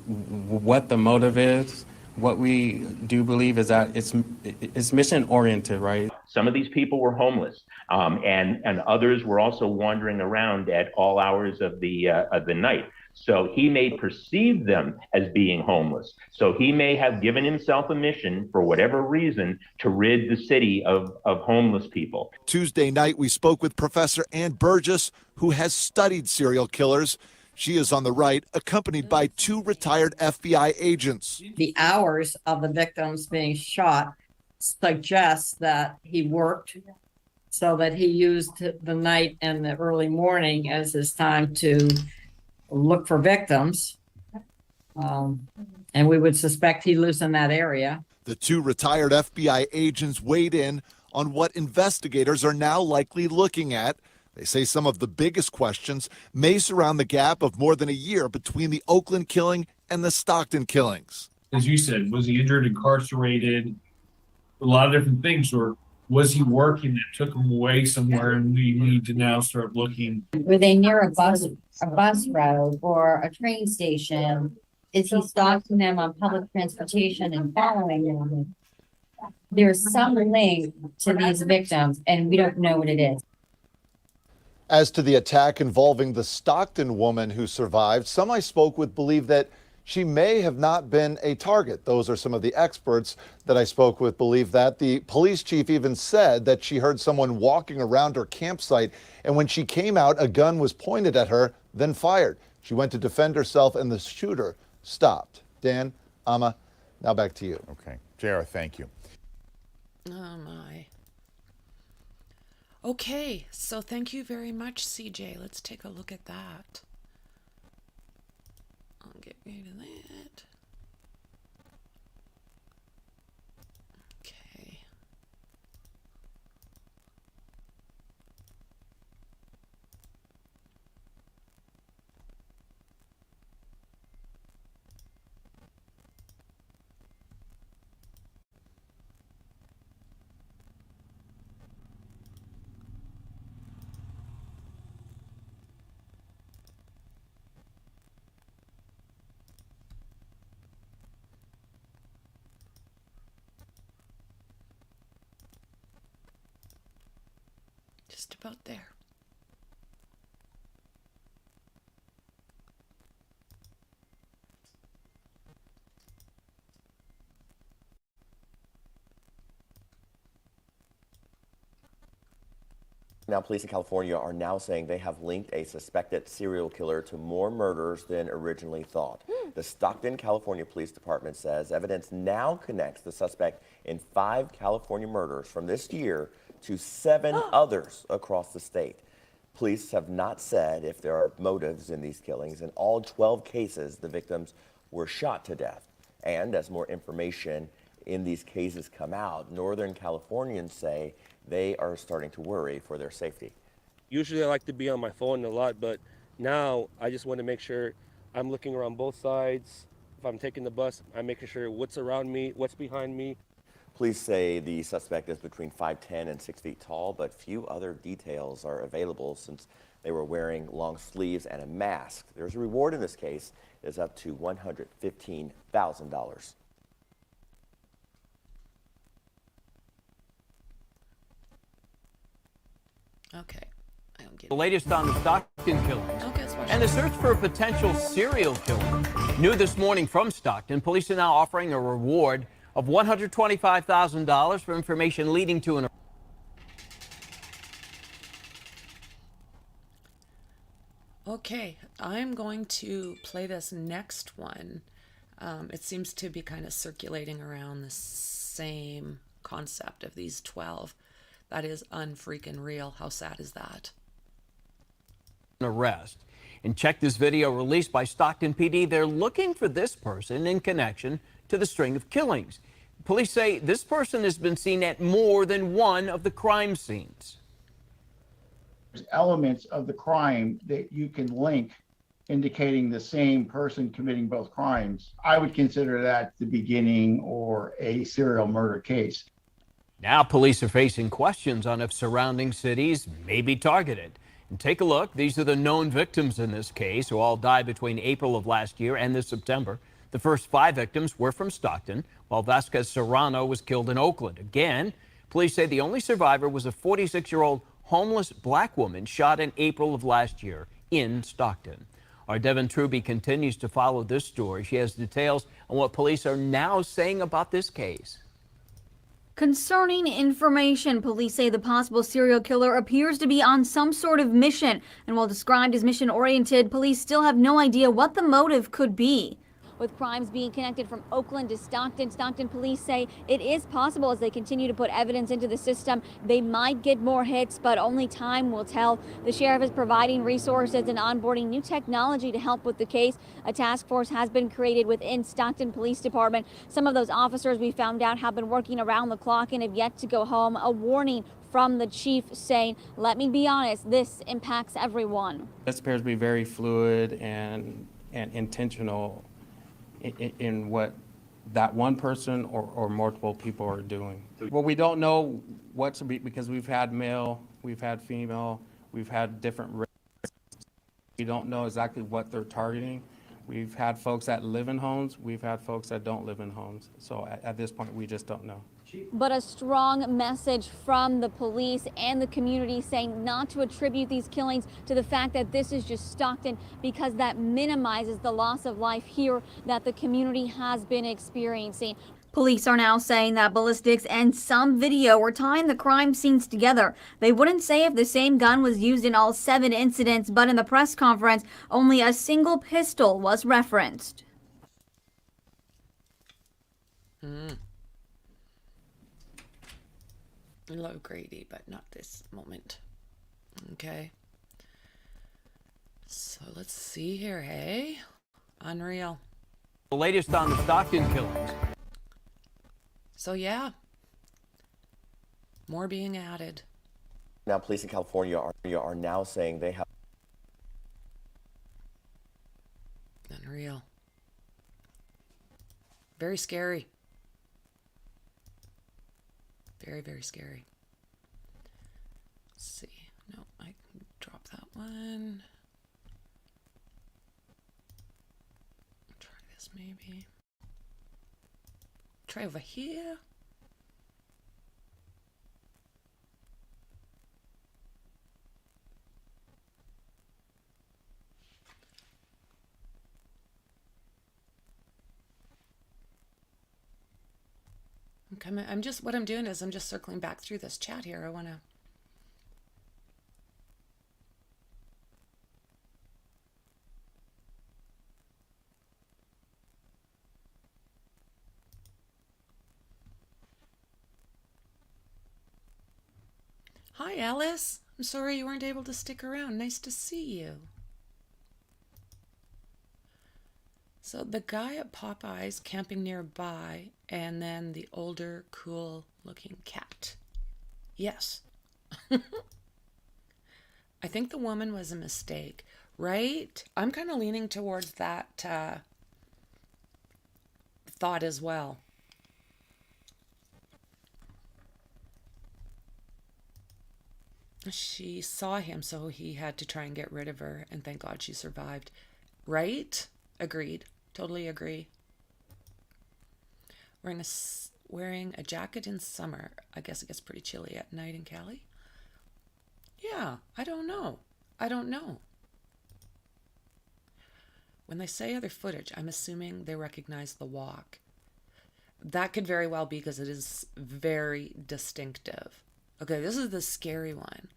what the motive is. What we do believe is that it's mission oriented, right? Some of these people were homeless, and others were also wandering around at all hours of the night. So he may perceive them as being homeless. So he may have given himself a mission, for whatever reason, to rid the city of homeless people. Tuesday night, we spoke with Professor Ann Burgess, who has studied serial killers. She is on the right, accompanied by 2 retired FBI agents. The hours of the victims being shot suggests that he worked, so that he used the night and the early morning as his time to look for victims. And we would suspect he lives in that area. The 2 retired FBI agents weighed in on what investigators are now likely looking at. They say some of the biggest questions may surround the gap of more than a year between the Oakland killing and the Stockton killings. As you said, was he injured, incarcerated, a lot of different things, or was he working that took him away somewhere, and we need to now start looking. Were they near a bus route or a train station? Is he stalking them on public transportation and following them? There's some link to these victims, and we don't know what it is. As to the attack involving the Stockton woman who survived, some I spoke with believe that she may have not been a target. Those are some of the experts that I spoke with believe that. The police chief even said that she heard someone walking around her campsite, and when she came out, a gun was pointed at her, then fired. She went to defend herself, and the shooter stopped. Dan, Amma, now back to you. Okay. JR, thank you. Oh, my. Okay, so thank you very much, CJ. Let's take a look at that. I'll get rid of that. Okay. Just about there. Now, police in California are now saying they have linked a suspected serial killer to more murders than originally thought. The Stockton, California Police Department says evidence now connects the suspect in 5 California murders from this year to 7 others across the state. Police have not said if there are motives in these killings. In all 12 cases, the victims were shot to death. And as more information in these cases come out, Northern Californians say they are starting to worry for their safety. Usually I like to be on my phone a lot, but now I just want to make sure I'm looking around both sides. If I'm taking the bus, I'm making sure what's around me, what's behind me. Police say the suspect is between 5'10" and 6 feet tall, but few other details are available since they were wearing long sleeves and a mask. There's a reward in this case. It is up to $115,000. Okay. The latest on the Stockton killings Okay, and the search for a potential serial killer. New this morning from Stockton, police are now offering a reward of $125,000 for information leading to an. Okay, I'm going to play this next one. It seems to be kind of circulating around the same concept of these 12. That is unfreaking real. How sad is that? Arrest. And check this video released by Stockton PD. They're looking for this person in connection to the string of killings. Police say this person has been seen at more than one of the crime scenes. There's elements of the crime that you can link indicating the same person committing both crimes. I would consider that the beginning or a serial murder case. Now police are facing questions on if surrounding cities may be targeted. And take a look. These are the known victims in this case who all died between April of last year and this September. The first 5 victims were from Stockton, while Vasquez Serrano was killed in Oakland. Again, police say the only survivor was a 46-year-old homeless black woman shot in April of last year in Stockton. Our Devin Truby continues to follow this story. She has details on what police are now saying about this case. Concerning information, police say the possible serial killer appears to be on some sort of mission. And while described as mission-oriented, police still have no idea what the motive could be. With crimes being connected from Oakland to Stockton, Stockton police say it is possible as they continue to put evidence into the system. They might get more hits, but only time will tell. The sheriff is providing resources and onboarding new technology to help with the case. A task force has been created within Stockton Police Department. Some of those officers we found out have been working around the clock and have yet to go home. A warning from the chief saying, let me be honest, this impacts everyone. This appears to be very fluid and intentional in what that one person or multiple people are doing. Well, we don't know what to be because we've had male, we've had female, we've had different races. We don't know exactly what they're targeting. We've had folks that live in homes, we've had folks that don't live in homes. So at this point, we just don't know. But a strong message from the police and the community saying not to attribute these killings to the fact that this is just Stockton, because that minimizes the loss of life here that the community has been experiencing. Police are now saying that ballistics and some video were tying the crime scenes together. They wouldn't say if the same gun was used in all 7 incidents, but in the press conference, only a single pistol was referenced. Love Grady, but not this moment. Okay. So let's see here, hey? Unreal. The latest on the Stockton killings. So yeah, more being added. Now, police in California are now saying they have. Unreal. Very scary. Very, very scary. Let's see. No, I can drop that one. Try this maybe. Try over here. What I'm doing is I'm just circling back through this chat here. I want to. Hi, Alice. I'm sorry you weren't able to stick around. Nice to see you. So the guy at Popeye's camping nearby, and then the older, cool-looking cat. Yes. I think the woman was a mistake, right? I'm kind of leaning towards that thought as well. She saw him, so he had to try and get rid of her, and thank God she survived. Right? Agreed. Totally agree. Wearing a jacket in summer. I guess it gets pretty chilly at night in Cali. Yeah, I don't know. I don't know. When they say other footage, I'm assuming they recognize the walk. That could very well be because it is very distinctive. Okay, this is the scary one.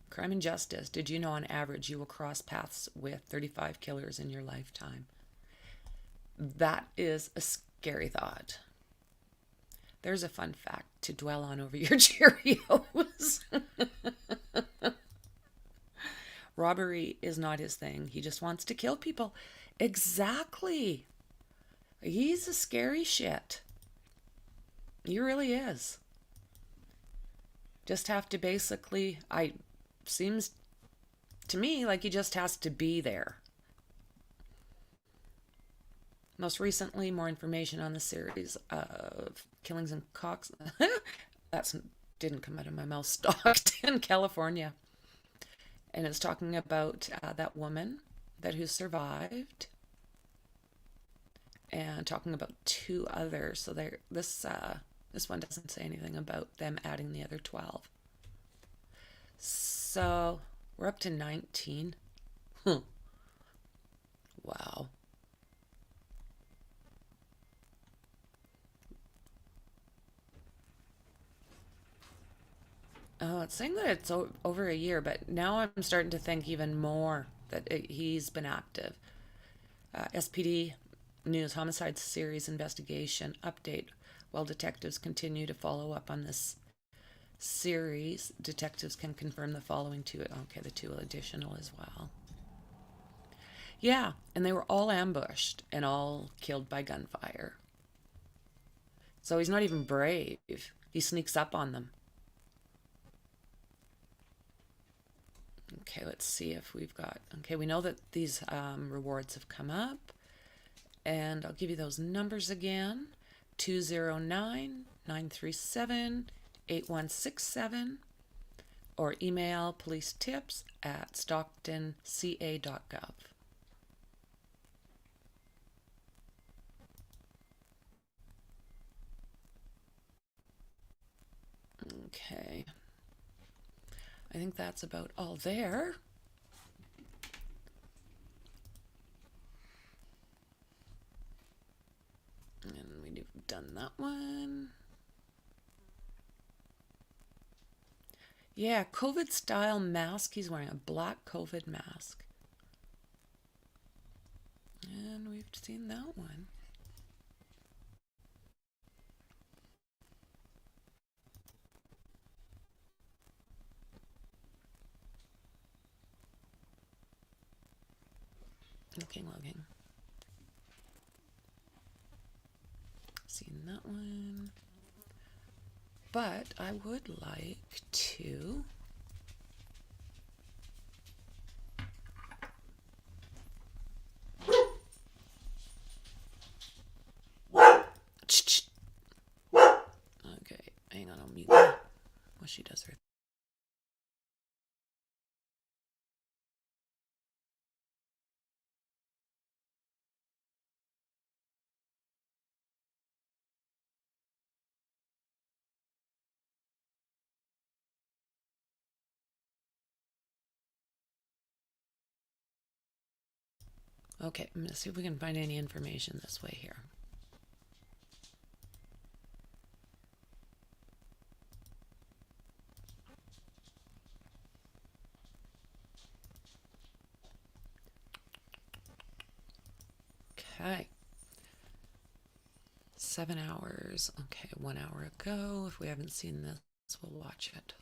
Crime and Justice. Did you know on average you will cross paths with 35 killers in your lifetime? That is a scary thought. There's a fun fact to dwell on over your Cheerios. Robbery is not his thing. He just wants to kill people. Exactly. He's a scary shit. He really is. Just have to basically, seems to me like he just has to be there. Most recently, more information on the series of killings in Cox. That didn't come out of my mouth. Stockton, California. And it's talking about that woman who survived. And talking about 2 others. So this one doesn't say anything about them adding the other 12. So we're up to 19. Wow. Oh, it's saying that it's over a year, but now I'm starting to think even more that he's been active. SPD News Homicide Series investigation update. While detectives continue to follow up on this series, detectives can confirm the following 2. Okay, the 2 additional as well. Yeah, and they were all ambushed and all killed by gunfire. So he's not even brave. He sneaks up on them. Okay, let's see if we've got... Okay, we know that these rewards have come up. And I'll give you those numbers again. 209-937-8167. Or email policetips@stocktonca.gov. Okay. I think that's about all there. And we've done that one. Yeah, COVID style mask. He's wearing a black COVID mask. And we've seen that one. Logging. Seen that one. But I would like to okay, hang on, I'll mute her while she does her. Okay, I'm gonna see if we can find any information this way here. Okay. 7 hours. Okay, 1 hour ago. If we haven't seen this, we'll watch it.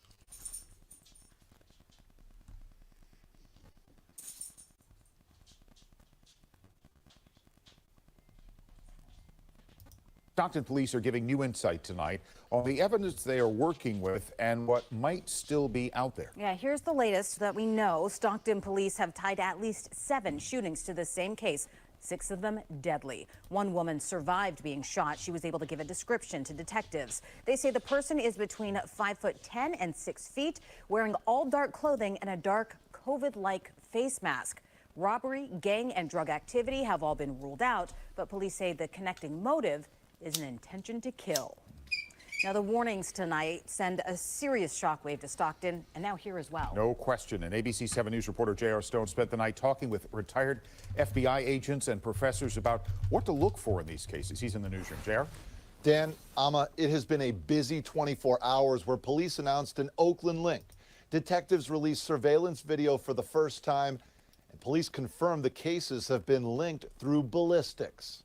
Stockton police are giving new insight tonight on the evidence they are working with and what might still be out there. Yeah, here's the latest that we know. Stockton police have tied at least 7 shootings to the same case. 6 of them deadly. One woman survived being shot. She was able to give a description to detectives. They say the person is between 5'10" and 6 feet, wearing all dark clothing and a dark COVID-like face mask. Robbery, gang, and drug activity have all been ruled out, but police say the connecting motive is an intention to kill. Now, the warnings tonight send a serious shockwave to Stockton, and now here as well. No question. And ABC 7 News reporter J.R. Stone spent the night talking with retired FBI agents and professors about what to look for in these cases. He's in the newsroom. J.R.? Dan, Amma, it has been a busy 24 hours where police announced an Oakland link. Detectives released surveillance video for the first time, and police confirmed the cases have been linked through ballistics.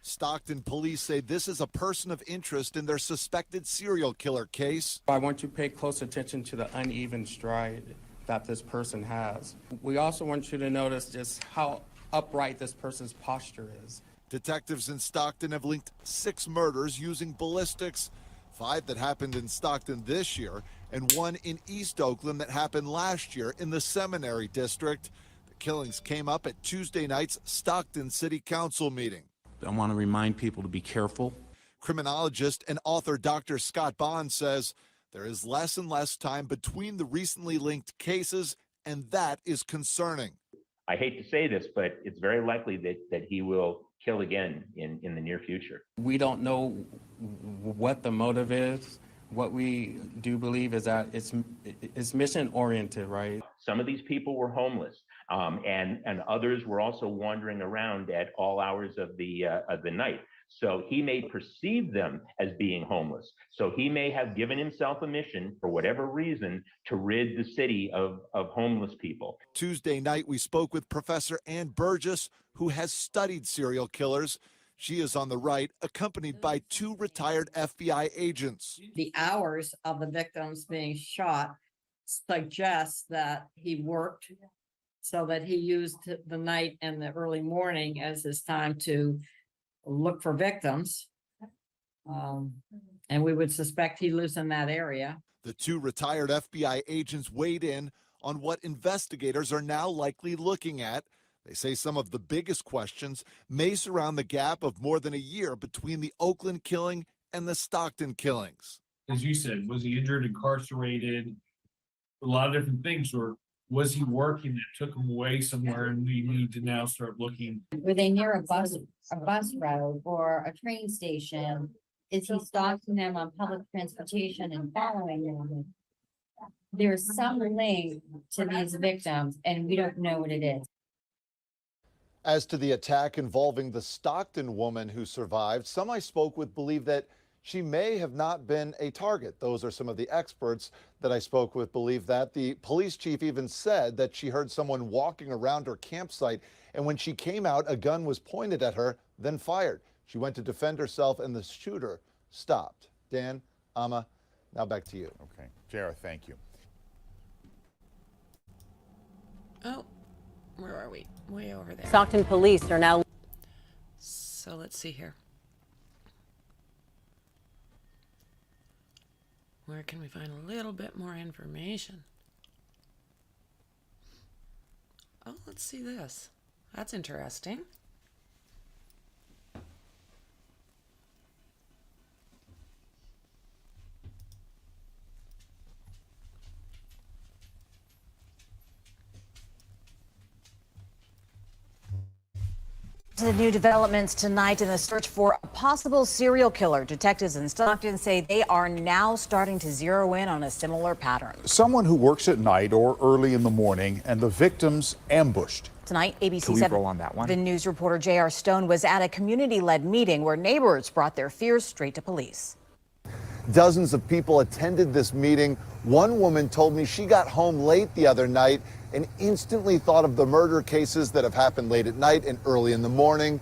Stockton police say this is a person of interest in their suspected serial killer case. I want you to pay close attention to the uneven stride that this person has. We also want you to notice just how upright this person's posture is. Detectives in Stockton have linked 6 murders using ballistics, 5 that happened in Stockton this year, and 1 in East Oakland that happened last year in the Seminary District. The killings came up at Tuesday night's Stockton City Council meeting. I want to remind people to be careful. Criminologist and author Dr. Scott Bond says there is less and less time between the recently linked cases, and that is concerning. I hate to say this, but it's very likely that he will kill again in the near future. We don't know what the motive is. What we do believe is that it's mission oriented, right? Some of these people were homeless, and others were also wandering around at all hours of the night. So he may perceive them as being homeless. So he may have given himself a mission, for whatever reason, to rid the city of homeless people. Tuesday night, we spoke with Professor Ann Burgess, who has studied serial killers. She is on the right, accompanied by 2 retired FBI agents. The hours of the victims being shot suggests that he worked, so that he used the night and the early morning as his time to look for victims. And we would suspect he lives in that area. The 2 retired FBI agents weighed in on what investigators are now likely looking at. They say some of the biggest questions may surround the gap of more than a year between the Oakland killing and the Stockton killings. As you said, was he injured, incarcerated? A lot of different things. Or was he working that took him away somewhere, and we need to now start looking? Were they near a bus route or a train station? Is he stalking them on public transportation and following them? There's some link to these victims, and we don't know what it is. As to the attack involving the Stockton woman who survived, some I spoke with believe that she may have not been a target. Those are some of the experts that I spoke with believe that. The police chief even said that she heard someone walking around her campsite, and when she came out, a gun was pointed at her, then fired. She went to defend herself, and the shooter stopped. Dan, Amma, now back to you. Okay. JR, thank you. Oh, Where are we? Way over there. Stockton police are now. So let's see here. Where can we find a little bit more information? Oh, let's see this. That's interesting. To the new developments tonight in the search for a possible serial killer. Detectives in Stockton say they are now starting to zero in on a similar pattern. Someone who works at night or early in the morning, and the victims ambushed. Tonight, ABC Can we 7 roll on that one? The news reporter J.R. Stone was at a community-led meeting where neighbors brought their fears straight to police. Dozens of people attended this meeting. One woman told me she got home late the other night and instantly thought of the murder cases that have happened late at night and early in the morning.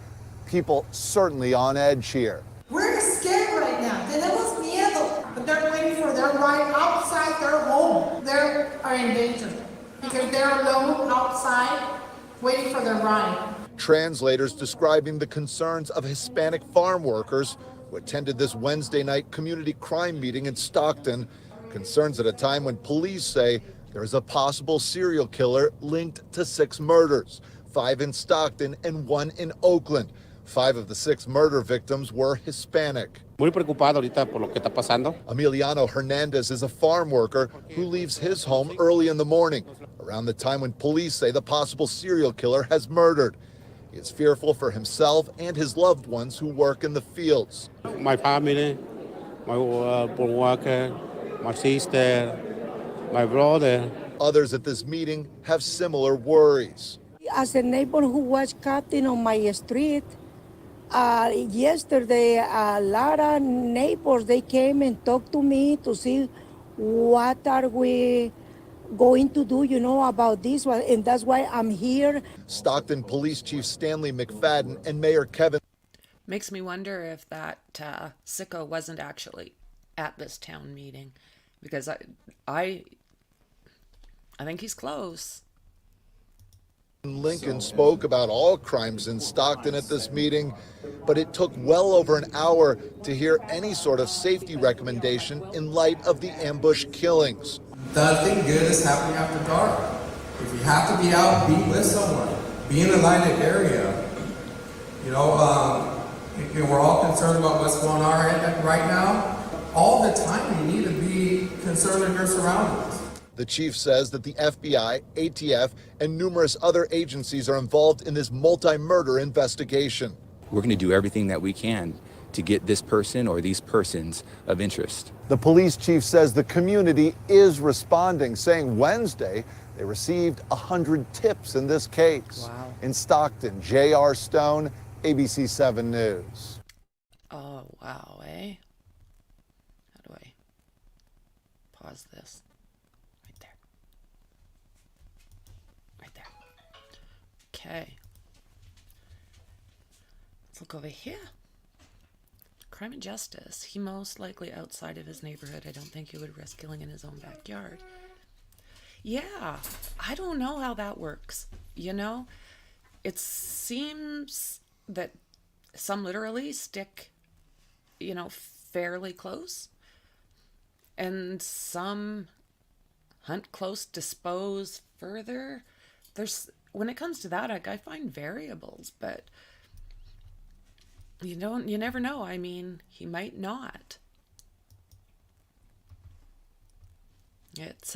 People certainly on edge here. We're scared right now. Tenemos miedo. But they're waiting for their ride outside their home. They are in danger because they're alone outside waiting for their ride. Translators describing the concerns of Hispanic farm workers who attended this Wednesday night community crime meeting in Stockton. Concerns at a time when police say there is a possible serial killer linked to 6 murders, 5 in Stockton and 1 in Oakland. 5 of the 6 murder victims were Hispanic. Muy preocupado ahorita por lo que está pasando. Emiliano Hernandez is a farm worker who leaves his home early in the morning, around the time when police say the possible serial killer has murdered. He is fearful for himself and his loved ones who work in the fields. My family, my worker, my sister, my brother. Others at this meeting have similar worries. As a neighbor who was captain on my street, yesterday a lot of neighbors, they came and talked to me to see what are we going to do, about this one, and that's why I'm here. Stockton Police Chief Stanley McFadden and Mayor Kevin. Makes me wonder if that sicko wasn't actually at this town meeting, because I think he's close. Lincoln spoke about all crimes in Stockton at this meeting, but it took well over an hour to hear any sort of safety recommendation in light of the ambush killings. Nothing good is happening after dark. If you have to be out, be with someone. Be in a lighted area. We're all concerned about what's going on right now. All the time, you need to be concerned with your surroundings. The chief says that the FBI, ATF, and numerous other agencies are involved in this multi-murder investigation. We're going to do everything that we can to get this person or these persons of interest. The police chief says the community is responding, saying Wednesday they received 100 tips in this case. Wow. In Stockton, J.R. Stone, ABC 7 News. Oh, wow, eh? How do I pause this? Right there. Right there. Okay. Let's look over here. Crime and Justice. He most likely outside of his neighborhood. I don't think he would risk killing in his own backyard. Yeah, I don't know how that works. It seems that some literally stick, fairly close. And some hunt close, dispose further. When it comes to that, I find variables, but you never know. I mean, he might not. It's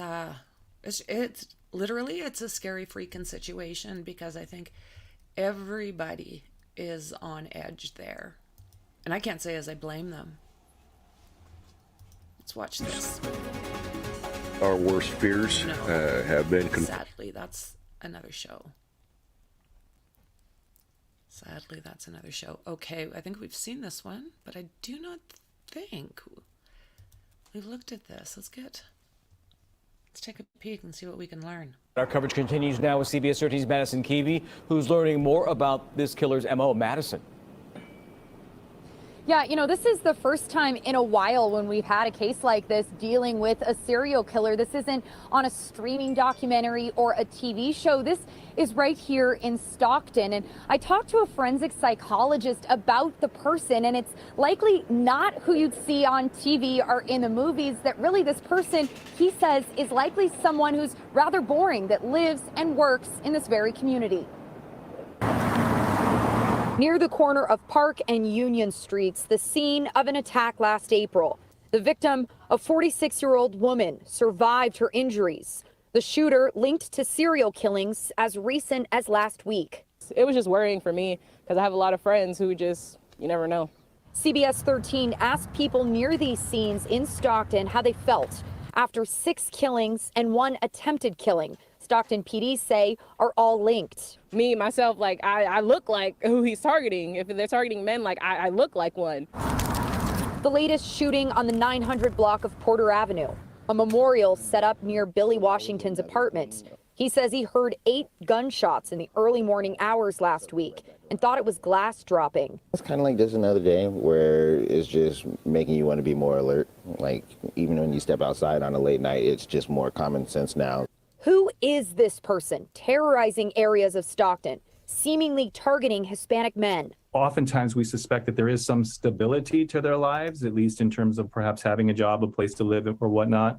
literally, it's a scary freaking situation, because I think everybody is on edge there. And I can't say as I blame them. Let's watch this. Our worst fears have been Sadly, that's another show. Sadly, that's another show. Okay, I think we've seen this one, but I do not think we've looked at this. Let's take a peek and see what we can learn. Our coverage continues now with CBS 13's Madison Keevy, who's learning more about this killer's MO. Madison. Yeah, you know, this is the first time in a while when we've had a case like this dealing with a serial killer. This isn't on a streaming documentary or a TV show. This is right here in Stockton. And I talked to a forensic psychologist about the person, and it's likely not who you'd see on TV or in the movies. That really this person, he says, is likely someone who's rather boring, that lives and works in this very community. Near the corner of Park and Union Streets, the scene of an attack last April. The victim, a 46-year-old woman, survived her injuries. The shooter linked to serial killings as recent as last week. It was just worrying for me because I have a lot of friends who just, you never know. CBS 13 asked people near these scenes in Stockton how they felt after 6 killings and 1 attempted killing. Stockton PD say are all linked. Me, myself, like, I look like who he's targeting. If they're targeting men, like, I look like one. The latest shooting on the 900 block of Porter Avenue, a memorial set up near Billy Washington's apartment. He says he heard 8 gunshots in the early morning hours last week and thought it was glass dropping. It's kind of like just another day where it's just making you want to be more alert. Like, even when you step outside on a late night, it's just more common sense now. Who is this person terrorizing areas of Stockton, seemingly targeting Hispanic men? Oftentimes we suspect that there is some stability to their lives, at least in terms of perhaps having a job, a place to live or whatnot.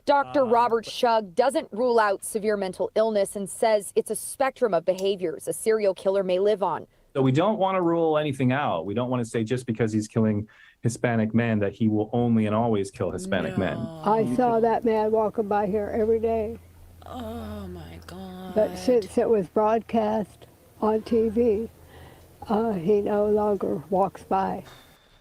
Dr. Robert Shug doesn't rule out severe mental illness and says it's a spectrum of behaviors a serial killer may live on. So we don't want to rule anything out. We don't want to say just because he's killing Hispanic men that he will only and always kill Hispanic men. I saw that man walking by here every day. Oh my God. But since it was broadcast on TV, he no longer walks by.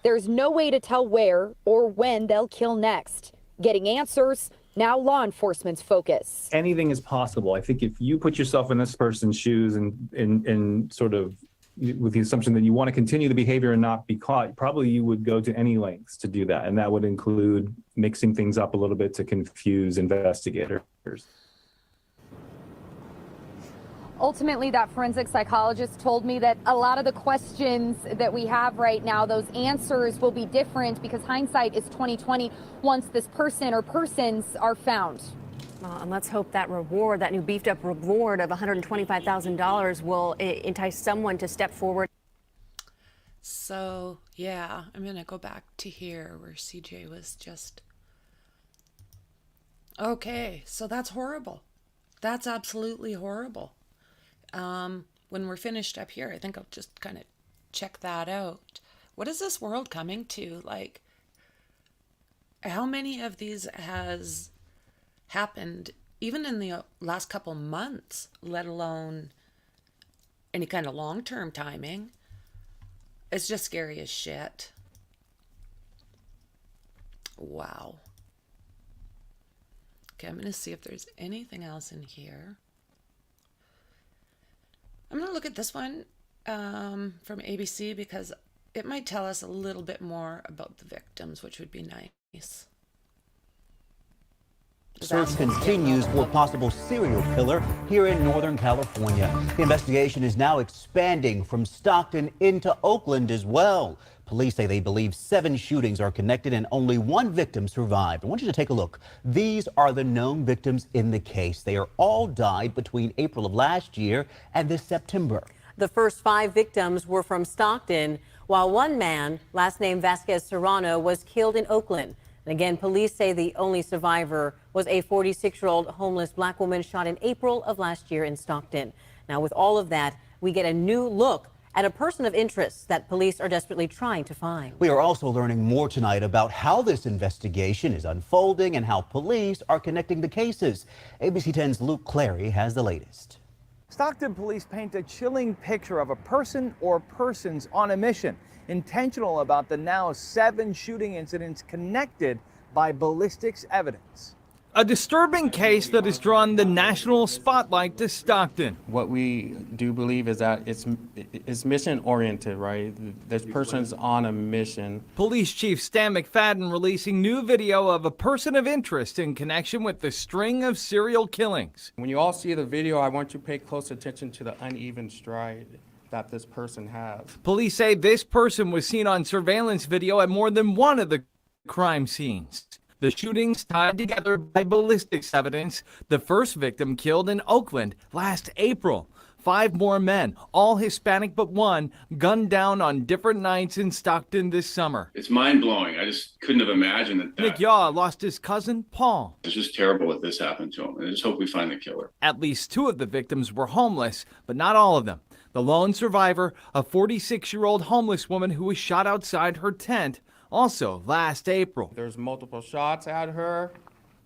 There's no way to tell where or when they'll kill next. Getting answers, now law enforcement's focus. Anything is possible. I think if you put yourself in this person's shoes and sort of with the assumption that you want to continue the behavior and not be caught, probably you would go to any lengths to do that. And that would include mixing things up a little bit to confuse investigators. Ultimately, that forensic psychologist told me that a lot of the questions that we have right now, those answers will be different because hindsight is 20/20 once this person or persons are found. Well, and let's hope that reward, that new beefed up reward of $125,000 will entice someone to step forward. So, yeah, I'm going to go back to here where CJ was just... Okay, so that's horrible. That's absolutely horrible. When we're finished up here, I think I'll just kind of check that out. What is this world coming to? Like, how many of these has happened even in the last couple months, let alone any kind of long-term timing? It's just scary as shit. Wow. Okay, I'm going to see if there's anything else in here. I'm going to look at this one from ABC because it might tell us a little bit more about the victims, which would be nice. Search continues for a possible serial killer here in Northern California. The investigation is now expanding from Stockton into Oakland as well. Police say they believe 7 shootings are connected and only 1 victim survived. I want you to take a look. These are the known victims in the case. They are all died between April of last year and this September. The first 5 victims were from Stockton, while one man, last name Vasquez Serrano, was killed in Oakland. And again, police say the only survivor was a 46-year-old homeless black woman shot in April of last year in Stockton. Now, with all of that, we get a new look at a person of interest that police are desperately trying to find. We are also learning more tonight about how this investigation is unfolding and how police are connecting the cases. ABC 10's Luke Clary has the latest. Stockton police paint a chilling picture of a person or persons on a mission, intentional about the now 7 shooting incidents connected by ballistics evidence. A disturbing case that has drawn the national spotlight to Stockton. What we do believe is that it's mission oriented, right? This person's on a mission. Police Chief Stan McFadden releasing new video of a person of interest in connection with the string of serial killings. When you all see the video, I want you to pay close attention to the uneven stride. that this person has. Police say this person was seen on surveillance video at more than one of the crime scenes. The shootings tied together by ballistics evidence. The first victim killed in Oakland last April. 5 more men, all Hispanic but one, gunned down on different nights in Stockton this summer. It's mind-blowing. I just couldn't have imagined that. Nick Yaw lost his cousin, Paul. It's just terrible that this happened to him. I just hope we find the killer. At least 2 of the victims were homeless, but not all of them. The lone survivor, a 46-year-old homeless woman who was shot outside her tent, also last April. There's multiple shots at her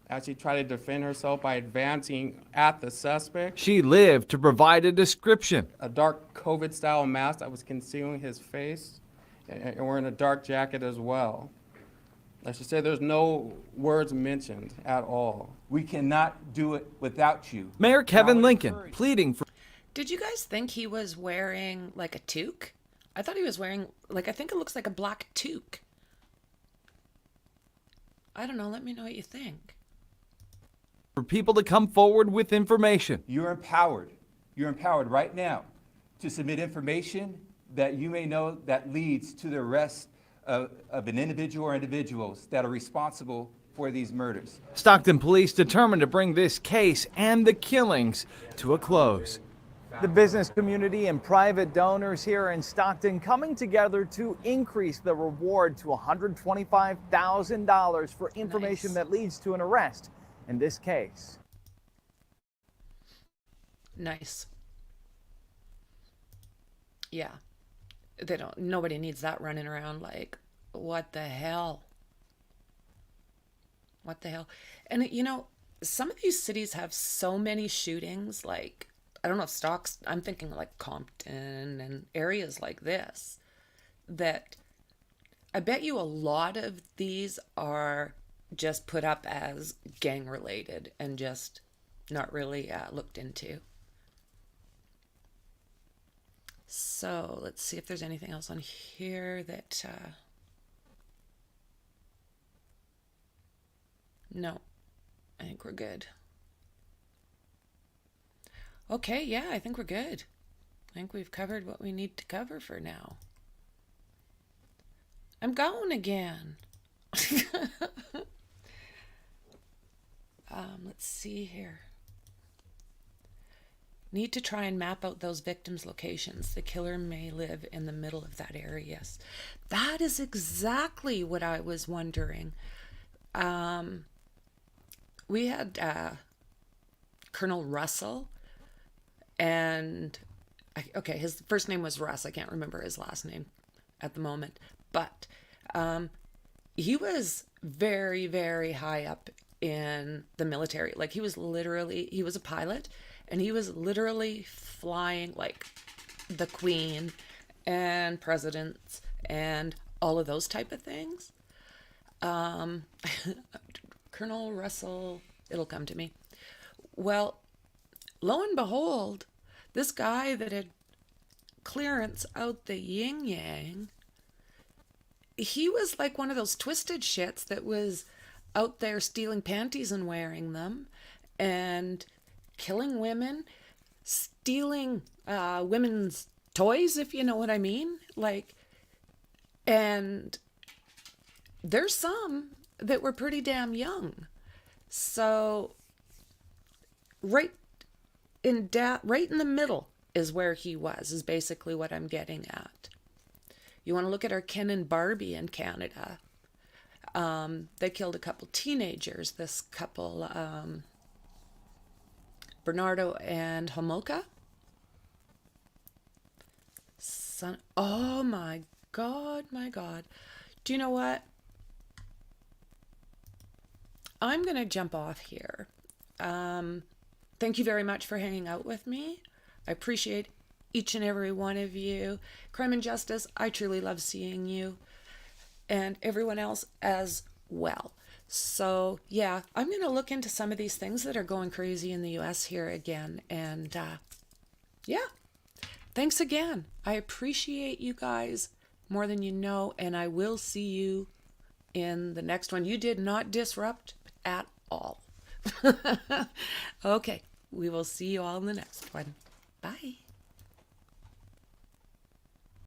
as she tried to defend herself by advancing at the suspect. She lived to provide a description. A dark COVID-style mask that was concealing his face, and wearing a dark jacket as well. Let's just say there's no words mentioned at all. We cannot do it without you. Mayor Kevin Lincoln pleading for... Did you guys think he was wearing like a toque? I thought he was wearing, like, I think it looks like a black toque. I don't know. Let me know what you think. For people to come forward with information. You're empowered. You're empowered right now to submit information that you may know that leads to the arrest of an individual or individuals that are responsible for these murders. Stockton police determined to bring this case and the killings to a close. The business community and private donors here in Stockton coming together to increase the reward to $125,000 for information that leads to an arrest in this case. Nice. Yeah. Nobody needs that running around like, what the hell? What the hell? And you know, some of these cities have so many shootings, like, I don't know if I'm thinking like Compton and areas like this, that I bet you a lot of these are just put up as gang related and just not really looked into. So let's see if there's anything else on here that, no, I think we're good. Okay, yeah, I think we're good. I think we've covered what we need to cover for now. I'm going again. Let's see here. Need to try and map out those victims' locations. The killer may live in the middle of that area. Yes, that is exactly what I was wondering. We had Colonel Russell, and okay, his first name was Russ. I can't remember his last name at the moment, but he was very, very high up in the military. Like, he was a pilot, and he was literally flying like the Queen and presidents and all of those type of things. Colonel Russell, it'll come to me. Well, lo and behold, this guy that had clearance out the yin yang, he was like one of those twisted shits that was out there stealing panties and wearing them and killing women, stealing women's toys, if you know what I mean. Like, and there's some that were pretty damn young. So right in the middle is where he was, is basically what I'm getting at. You want to look at our Ken and Barbie in Canada. They killed a couple teenagers, this couple, Bernardo and Homolka. Oh my God, my God. Do you know what? I'm going to jump off here. Thank you very much for hanging out with me. I appreciate each and every one of you. Crime and Justice, I truly love seeing you. And everyone else as well. So, yeah, I'm going to look into some of these things that are going crazy in the U.S. here again. And, yeah, thanks again. I appreciate you guys more than you know. And I will see you in the next one. You did not disrupt at all. Okay, we will see you all in the next one. Bye.